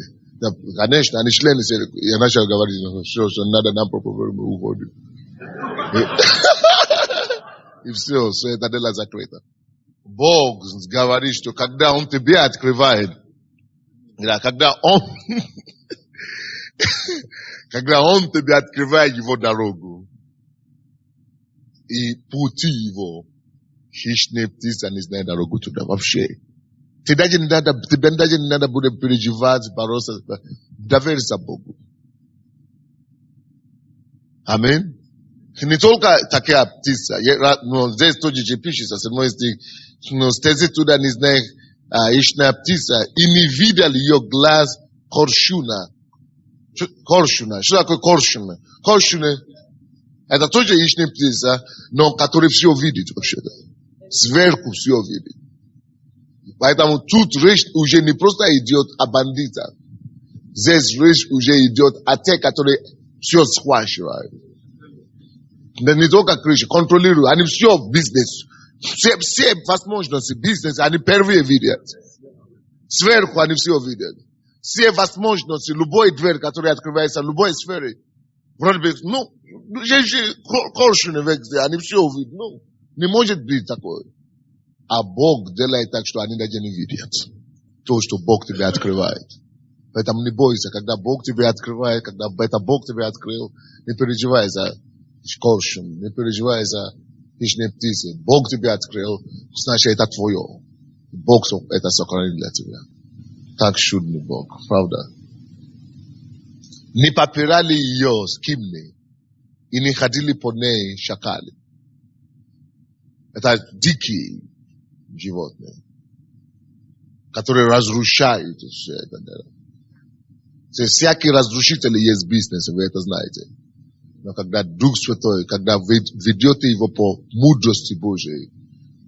Конечно, они члены церкви. Я начал говорить, что надо нам проповедовать, мы уходим. И все это дело закрыто. Бог говорит, что когда Он тебе открывает, когда Он тебе открывает Его дорогу и пути Его, хищные птицы не знают дорогу туда вообще. Тебе даже не надо будет переживать, бороться. Доверься Богу. Аминь. Не только такая птица. Здесь тоже пишется, 7 стих. Но стези туда не знает хищная птица. И не видел ее глаз коршуна. Коршуна. Что такое коршуна? Коршуна. Это тоже хищная птица, но который все видит вообще-то. Сверху все видит. Поэтому тут речь уже не просто идет о бандитах. Здесь речь уже идет о тех, которые все схватывают. Не только крыши, контролируют. Они все бизнес. Все возможности бизнеса, они первые видят. Сверху они все видят. Все возможности, любой дверь, которая открывается в любой сфере. Вроде бы, коршуны везде, они все видят. Не может быть такое. А Бог делает так, что они даже не видят то, что Бог тебе открывает. Поэтому не бойся, когда Бог тебе открывает, когда это Бог тебе открыл, не переживай за коршун, не переживай за хищные птицы. Бог тебе открыл, значит это твое. Бог это сохранил для тебя. Так чудный Бог, правда. Не попирали ее скимны и не ходили по ней шакали. Это дикие животные, которые разрушают все это дело. Всякий разрушитель есть бизнес, вы это знаете. Но когда Дух Святой, когда вы ведете его по мудрости Божией,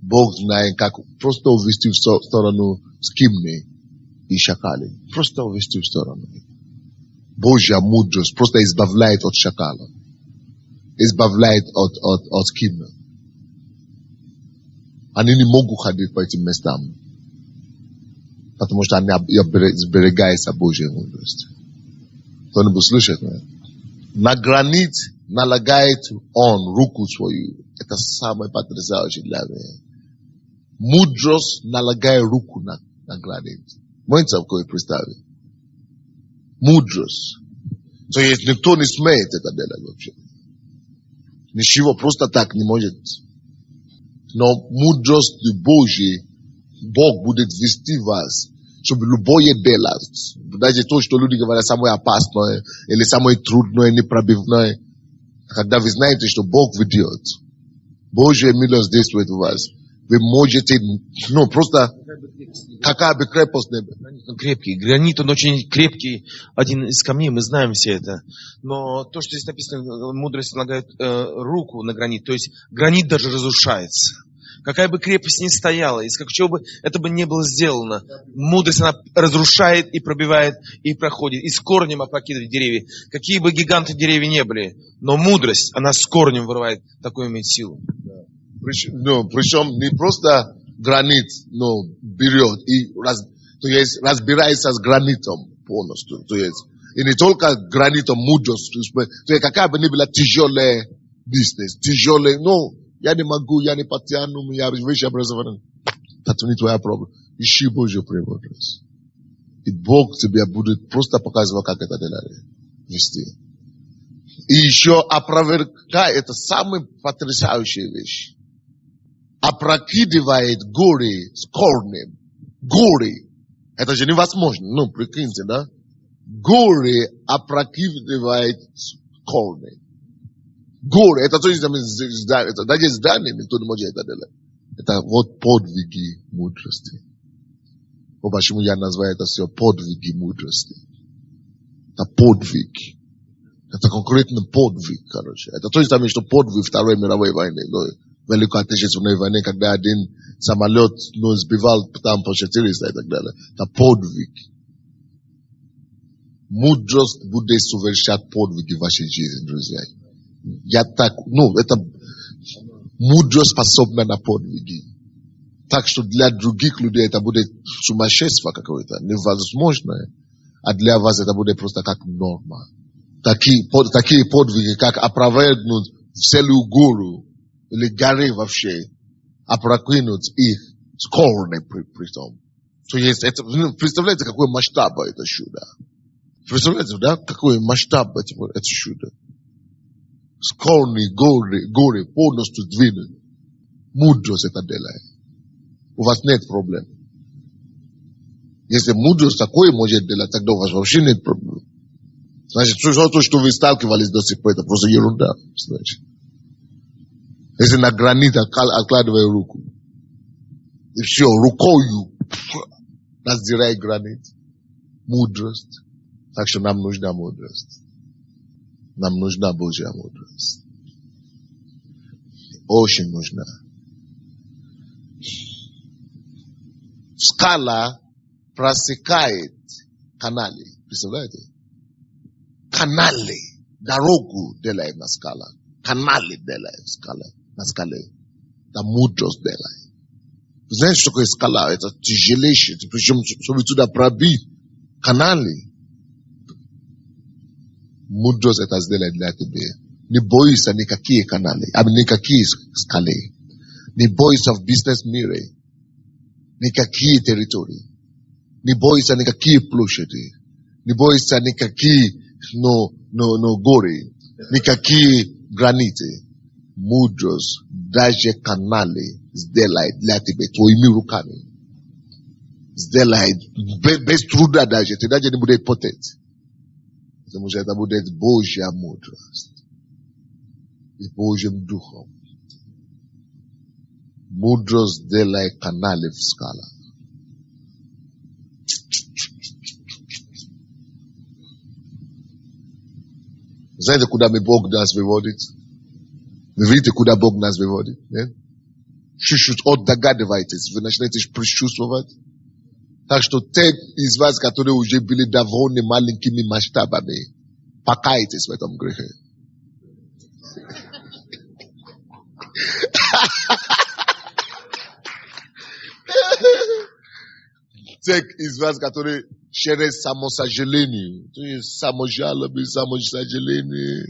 Бог знает, как просто увести в сторону скимны и шакали. Просто увести в сторону. Божья мудрость просто избавляет от шакала. Избавляет от скимна. Они не могут ходить по этим местам. Потому что они сберегаются Божьей мудрости. Кто-нибудь слышит меня? На гранит налагает он руку свою. Это самое потрясающее для меня. Мудрость налагает руку на гранит. Можете такое представить? Мудрость. То есть никто не смеет это делать вообще. Ничего просто так не может. Но мудрость Божьей, Бог будет вести вас, чтобы любое дело, даже то, что люди говорят, самое опасное, или самое трудное, непробивное, когда вы знаете, что Бог ведет, Божья милость действует в вас, вы можете, просто какая бы крепость не была. крепкий. Гранит, он очень крепкий. Один из камней, мы знаем все это. Но то, что здесь написано, мудрость налагает руку на гранит. То есть гранит даже разрушается. Какая бы крепость ни стояла, из чего бы это бы не было сделано, мудрость, она разрушает и пробивает, и проходит, и с корнем опрокидывает деревья. Какие бы гиганты деревья не были, но мудрость, она с корнем вырывает, такую имеет силу. Причем не просто гранит, но берет и то есть разбирается с гранитом полностью. То есть и не только гранитом мудрость. То есть какая бы ни была тяжелая бизнес, тяжелая, я не могу, я не потяну, я высшее образование. Это не твоя проблема. Ищи Божью премудрость. И Бог тебе будет просто показывать, как это делать. Вести. И еще опровергай, это самая потрясающая вещь. Опрокидывает горы с корнем. Горы. Это же невозможно. Прикиньте, да? Горы опрокидывает с корнем. Горы, это то есть, даже здание никто не может это делать. Это вот подвиги мудрости. Вот почему я называю это все подвиги мудрости. Это подвиг. Это конкретно подвиг, короче. Это то есть, что подвиг Второй мировой войны, Великой Отечественной войны, когда один самолет, сбивал там по 400 и так далее. Это подвиг. Мудрость будет совершать подвиги в вашей жизни, друзья. Это мудрость способна на подвиги. Так что для других людей это будет сумасшествие какое-то, невозможное. А для вас это будет просто как норма. Такие подвиги, как опровергнуть целую гору или горы вообще, опрокинуть их с корнем при том. То есть, представляете, какой масштаб это чудо? Представляете, да, какой масштаб это чудо? С корней горы полностью двинуть. Мудрость это делает. У вас нет проблем. Если мудрость такое может делать, тогда у вас вообще нет проблем. Значит, то, что вы сталкивались до сих пор, это просто ерунда. Значит. Если на гранит откладывая руку, и все, рукою раздирай гранит. Мудрость. Так что нам нужна мудрость. Нам нужна Божья мудрость. Очень нужна. Скала просекает каналы. Представляете? Каналы. Дорогу делает на скала. Каналы делает на скале. Да мудрость делает. Вы знаете, что такое скала? Это тяжелейшее. Причем, чтобы туда пробить каналы. Мудрость это сделает для тебя. Не бойся никакие каналы, никакие скалы. Не бойся в бизнес-мире. Никакие территории. Не бойся никакие площади. Не бойся никакие горы. Никакие граниты. Мудрость, даже каналы сделает для тебя твоими руками. Сделает без труда даже. Ты даже не будешь потеть. Потому что это будет Божья мудрость. И Божьим духом. Мудрость делает каналы в скалах. Знаете, куда Бог нас выводит? Вы видите, куда Бог нас выводит? Чуть-чуть отдогадывайтесь. Вы начинаете предчувствовать. Так что те из вас, которые уже были довольны маленькими масштабами, покайтесь в этом грехе. Те из вас, которые через самосожаление, то есть саможалобы, самосожаление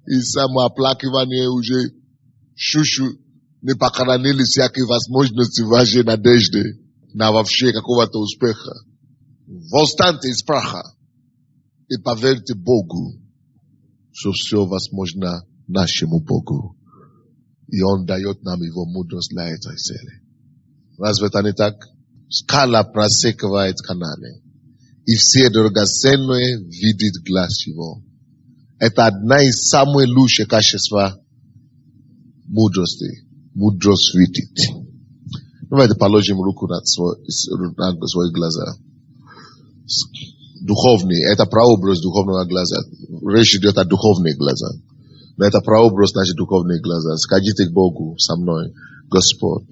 и самооплакивание уже чуть-чуть не похоронили всякие возможности вашей надежды на вообще какого-то успеха. Восстаньте из праха и поверьте Богу, что все возможно нашему Богу. И Он дает нам Его мудрость для этой цели. Разве это не так? Скала просекивает каналы. И все драгоценные видит глаз Его. Это одна из самых лучших качеств мудрости. Мудрость видит. Давайте положим руку на свои глаза. Духовный, это прообраз духовного глаза. Речь идет о духовных глазах. Но это прообраз наших духовных глаза. Скажите к Богу со мной: Господь,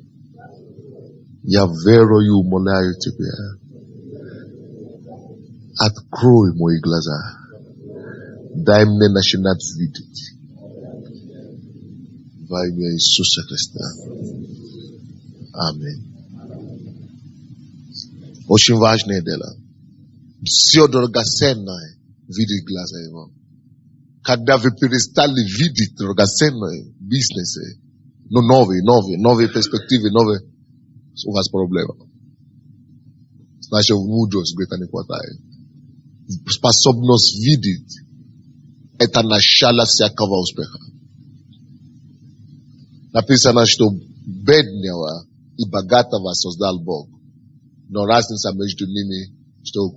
я верую, умоляю Тебя, открой мои глаза, дай мне начинать видеть. Во имя Иисуса Христа. Аминь. Очень важное дело. Все драгоценное видеть глаза Его. Когда вы перестали видеть драгоценное в бизнесе, но новые перспективы, у вас проблема. Значит, мудрость где-то не хватает. Способность видеть – это начало всякого успеха. Написано, что бедного и богатого создал Бог. Но разница между ними, что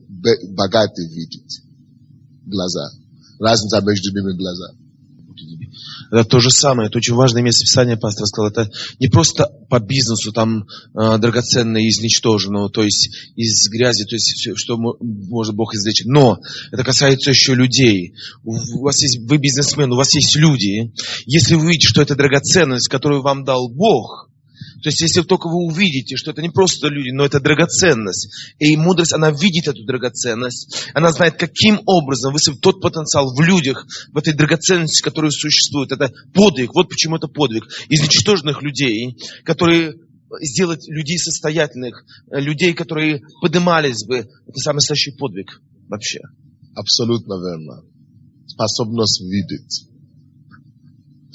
богатый видит глаза. Разница между ними глаза. Это то же самое, это очень важное место Писания, пастор сказал. Это не просто по бизнесу там драгоценное изничтожено, то есть из грязи, то есть все, что может Бог извлечь. Но это касается еще людей. У вас есть, вы бизнесмен, у вас есть люди. Если вы видите, что это драгоценность, которую вам дал Бог, то есть, если только вы увидите, что это не просто люди, но это драгоценность. И мудрость, она видит эту драгоценность. Она знает, каким образом высыпать тот потенциал в людях, в этой драгоценности, которая существует. Это подвиг. Вот почему это подвиг. Из ничтожных людей, которые сделать людей состоятельных, людей, которые поднимались бы, это самый настоящий подвиг вообще. Абсолютно верно. Способность видеть.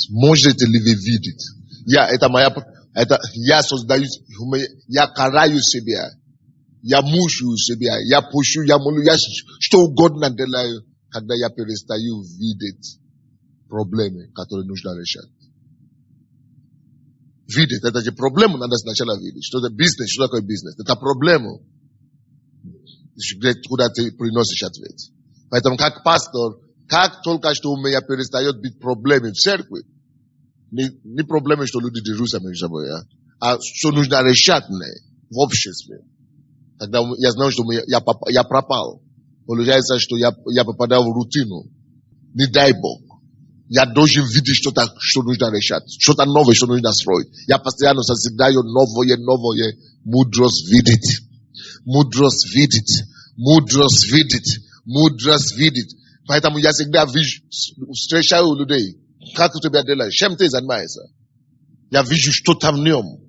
Можете ли вы видеть? Я создаю, я караю себя, я мучаю себя, я пущу, я молю, я что угодно делаю, когда я перестаю видеть проблемы, которые нужно решать. Видеть, это же проблему надо сначала видеть. Что это бизнес, что такое бизнес? Это проблему, куда ты приносишь ответ. Поэтому как пастор, как только что у меня перестает быть проблемы в церкви, не проблемы, что люди дерутся между собой, а что нужно решать в обществе. Тогда я знаю, что я пропал. Получается, что я попадаю в рутину. Не дай Бог. Я должен видеть что-то, что нужно решать. Что-то новое, что нужно строить. Я постоянно созидаю новое. Мудрость видеть. Мудрость видеть. Мудрость видеть. Мудрость видеть. Поэтому я всегда встречаю людей. Как у тебя делать? Чем ты занимаешься? Я вижу что-то в нем.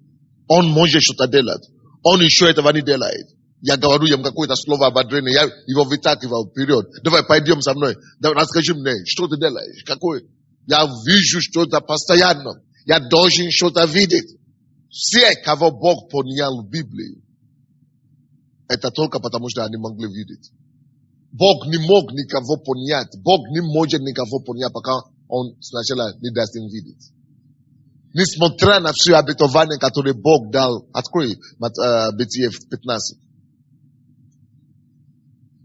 Он может что-то делать. Он еще этого не делает. Я говорю ему какое-то слово ободрение. Я его выталкивал вперед. Давай пойдем со мной. Давай, расскажи мне, что ты делаешь? Какое? Я вижу что-то постоянно. Я должен что-то видеть. Все, кого Бог поднял в Библии, это только потому, что они могли видеть. Бог не мог никого поднять. Бог не может никого поднять, пока он сначала не даст им видеть. Несмотря на все обетования, которые Бог дал. Открой Бытие 15.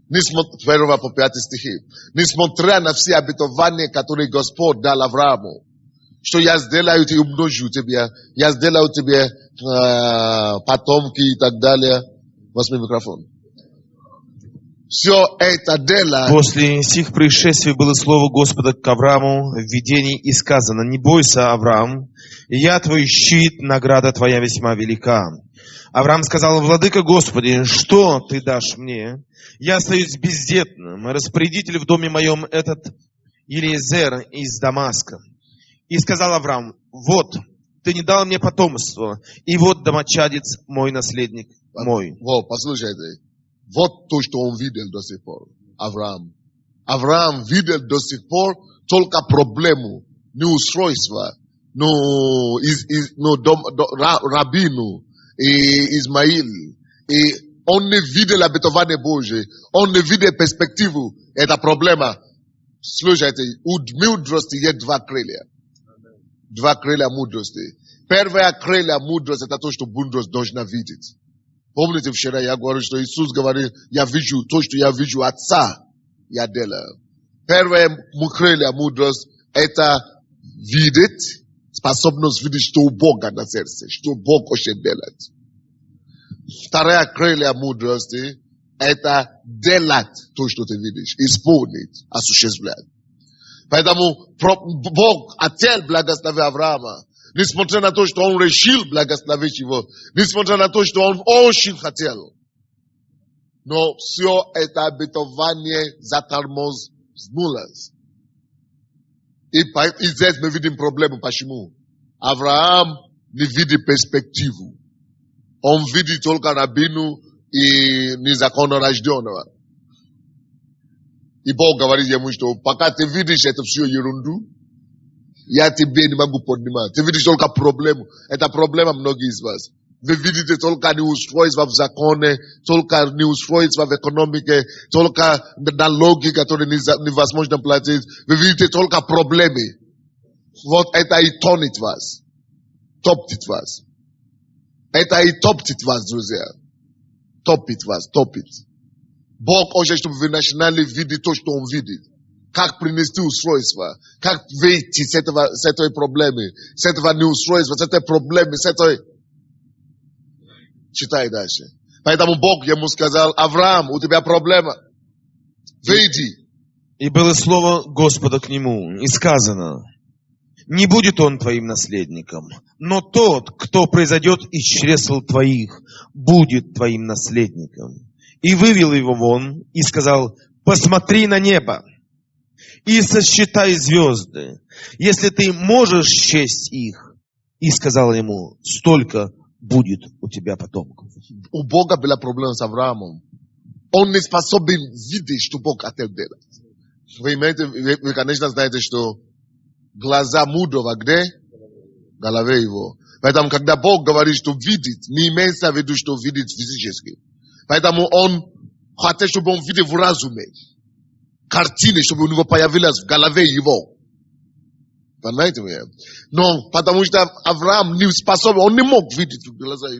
Несмотря по 5 стихи. Несмотря на все обетования, которые Господь дал Аврааму. Что я сделаю и умножу тебя. Я сделаю тебе потомки и так далее. Возьми микрофон. Все это дело. После сих происшествий было слово Господа к Аврааму в видении и сказано: не бойся, Авраам, я твой щит, награда твоя весьма велика. Авраам сказал: владыка Господи, что ты дашь мне? Я остаюсь бездетным, распорядитель в доме моем этот Елиезер из Дамаска. И сказал Авраам: вот, ты не дал мне потомство, и вот домочадец мой, наследник мой. Вот, послушайте. Вот то, что он видел до сих пор. Авраам. Авраам видел до сих пор только проблему, не устройство, Рабину и Измаил. И он не видел обетование Божие. Он не видел перспективу. Это проблема. Слушайте, у мудрости есть два крылья. Два крылья мудрости. Первое крылья мудрости — это то, что мудрость должна видеть. Помните, вчера я говорил, что Иисус говорил: я вижу то, что я вижу Отца, я делаю. Первое крылья мудрость — это видеть, способность видеть, что у Бога на сердце, что Бог хочет делать. Второе крылья мудрости — это делать то, что ты видишь, исполнить, осуществлять. Поэтому Бог хотел благословить Авраама, несмотря на то, что он решил благословить его, несмотря на то, что он очень хотел. Но все это обетование затормознулось. И здесь мы видим проблему. Почему? Авраам не видит перспективу. Он видит только рабину и незаконно рожденного. И Бог говорит ему, что пока ты видишь это все ерунду, я тебе не могу поднимать. Ты видишь только проблему. Это проблема многих из вас. Вы видите только неустройство в законе, только неустройство в экономике, только налоги, которые невозможно платить. Вы видите только проблемы. Вот это и тонет вас. Топтит вас. Это и топтит вас, друзья. Топит вас, топит. Бог хочет, чтобы вы начинали видеть то, что Он видит. Как принести устройство. Как выйти с этой проблемы. С этого неустройства, с этой проблемы, с этой... Читай дальше. Поэтому Бог ему сказал: Авраам, у тебя проблема. Выйди. И было слово Господа к нему, и сказано: не будет он твоим наследником, но тот, кто произойдет из чресл твоих, будет твоим наследником. И вывел его вон, и сказал: посмотри на небо, и сосчитай звезды, если ты можешь счесть их. И сказал ему: столько будет у тебя потомков. У Бога была проблема с Авраамом. Он не способен видеть, что Бог хотел делать. Вы, конечно, знаете, что глаза мудрого где? В голове его. Поэтому, когда Бог говорит, что видит, не имеется в виду, что видит физически. Поэтому он хотел, чтобы он видел в разуме. Картины, чтобы у него появилась в голове его. Понимаете меня? Но потому что Авраам не способен, он не мог видеть в голове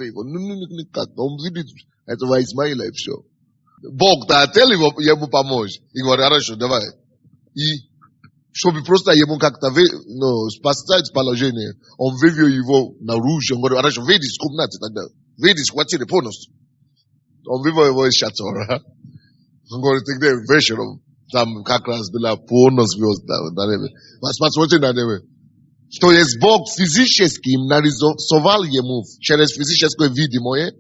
его. Никак. Он видит этого Измаила и все. Бог-то хотел ему помочь. И говорит: хорошо, давай. И чтобы просто ему как-то спасать положение, он вывел его наружу. Он говорит: хорошо, выйди из комнаты тогда. Выйди из квартиры полностью. Он вывел его из шатера. Он говорит: ты где вечером? Там как раз была полная звезда на небе. Посмотрите на небе. То есть Бог физически нарисовал ему через физическое видимое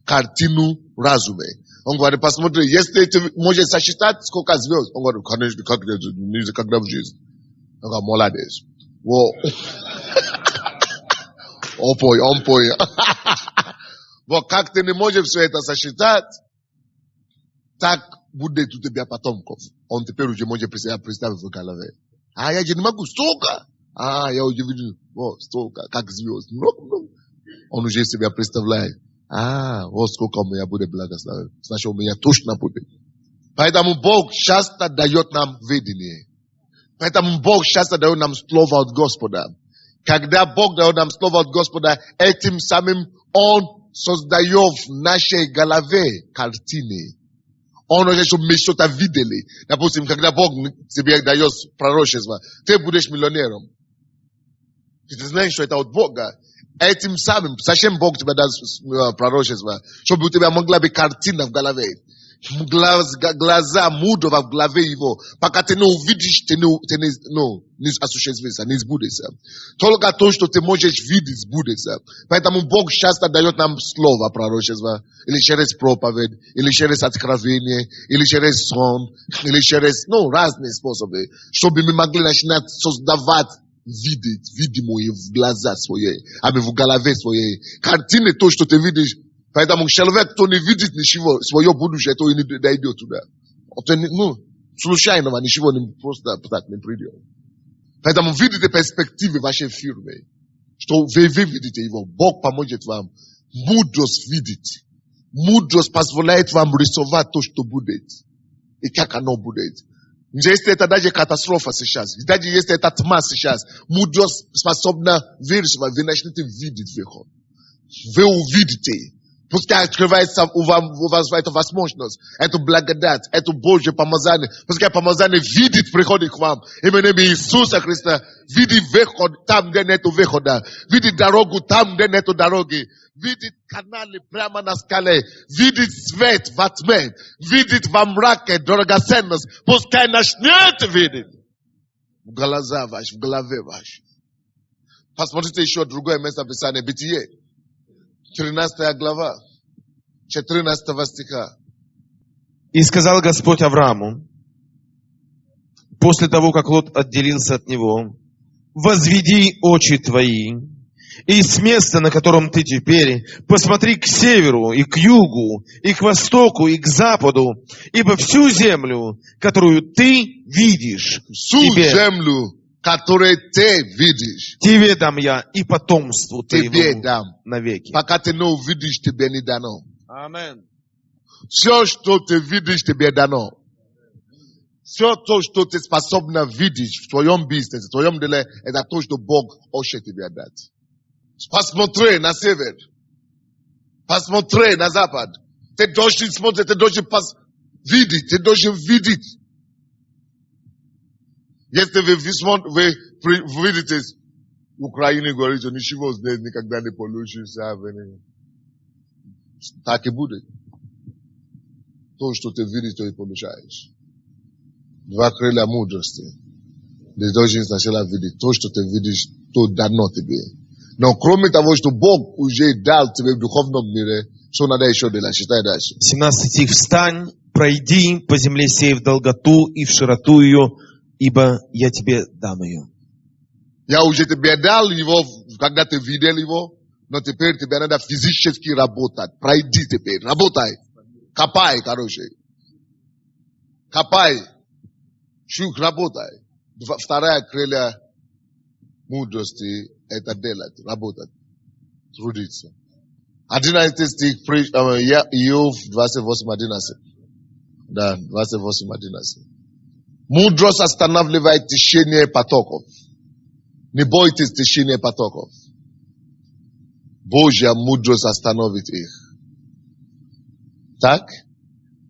картину разуме. Он говорит: посмотри, если ты можешь сосчитать сколько звезд. Он говорит: конечно, когда в жизни. Он говорит: молодец. Он понял. Вот как ты не можешь все это сосчитать, так будет у тебя потомков. Он теперь уже может представить в голове. А я же не могу, столько. Я уже вижу, столько, как звезд. Он уже себя представляет. Вот сколько у меня будет благословен. Значит, у меня точно будет. Поэтому Бог часто дает нам видение. Поэтому Бог часто дает нам слово от Господа. Когда Бог дает нам слово от Господа, этим самым Он создает в нашей голове картины. Он хочет, чтобы мы что-то видели. Допустим, когда Бог тебе дает пророчество, ты будешь миллионером. Ты знаешь, что это от Бога. Этим самым, зачем Бог тебе даст пророчество? Чтобы у тебя могла быть картина в голове. Глаза мудрого в голове его. Пока ты не увидишь, ты не осуществишься, не сбудется. Только то, что ты можешь видеть, сбудется. Поэтому Бог часто дает нам слово пророчества. Или через проповедь, или через откровение, или через сон, или через разные способы. Чтобы мы могли начинать создавать, видеть, видимое в глаза свои, в голове своей. Картины, то, что ты видишь. Поэтому человек, кто не видит ничего, свое будущее, то и не дойдет туда. Случайного ничего просто так не придет. Поэтому видите перспективы вашей фирмы. Что вы видите его. Бог поможет вам. Мудрость видеть. Мудрость позволяет вам рисовать то, что будет. И как оно будет. Если это даже катастрофа сейчас, даже если это тьма сейчас, мудрость способна вырисовать, вы начнете видеть выход. Вы увидите. Пускай открывается у вас эта возможность, эту благодать, эту Божье помазание. Пускай помазание видит, приходит к вам. Именем Иисуса Христа. Видит выход там, где нету выхода. Видит дорогу там, где нету дороги. Видит каналы прямо на скале. Видит свет во тьме. Видит во мраке драгоценность. Пускай начнет видеть. В глаза ваши, в голове вашей. Посмотрите еще другое место Писания. Бытие. 13 глава, 14 стиха. И сказал Господь Аврааму, после того, как Лот отделился от него, возведи очи твои, и с места, на котором ты теперь, посмотри к северу, и к югу, и к востоку, и к западу, ибо всю землю, которую ты видишь, Всю землю, которую ты видишь, тебе дам я и потомству тебе твоему дам. навеки. Пока ты не увидишь, тебе не дано. Амен. Все, что ты видишь, тебе дано. Все то, что ты способна видеть в твоем бизнесе, в твоем деле, это то, что Бог хочет тебе дать. Посмотри на север. Посмотри на запад. Ты должен смотреть, ты должен видеть, ты должен видеть. Если вы видите, в Украине говорите, ничего здесь никогда не получится. Так и будет. То, что ты видишь, то и получаешь. Два крылья мудрости. Ты должен сначала видеть. То, что ты видишь, то дано тебе. Но кроме того, что Бог уже дал тебе в духовном мире, что надо еще делать? Читай дальше. 17 стих. Встань, пройди по земле сей в долготу и в широту ее, ибо я тебе дам ее. Я уже тебе дал его, когда ты видел его, но теперь тебе надо физически работать. Пройди теперь, работай. Копай, короче. Копай. Шук, работай. Вторая крылья мудрости – это делать, работать, трудиться. 11 стих, Иов 28:11. Да, 28:11. Мудрость останавливает течение потоков. Не бойтесь течения потоков. Божья мудрость остановит их. Так?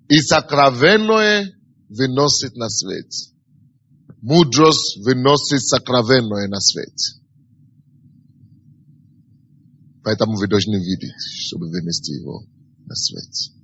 И сокровенное выносит на свет. Мудрость выносит сокровенное на свет. Поэтому вы должны видеть, чтобы вынести его на свет.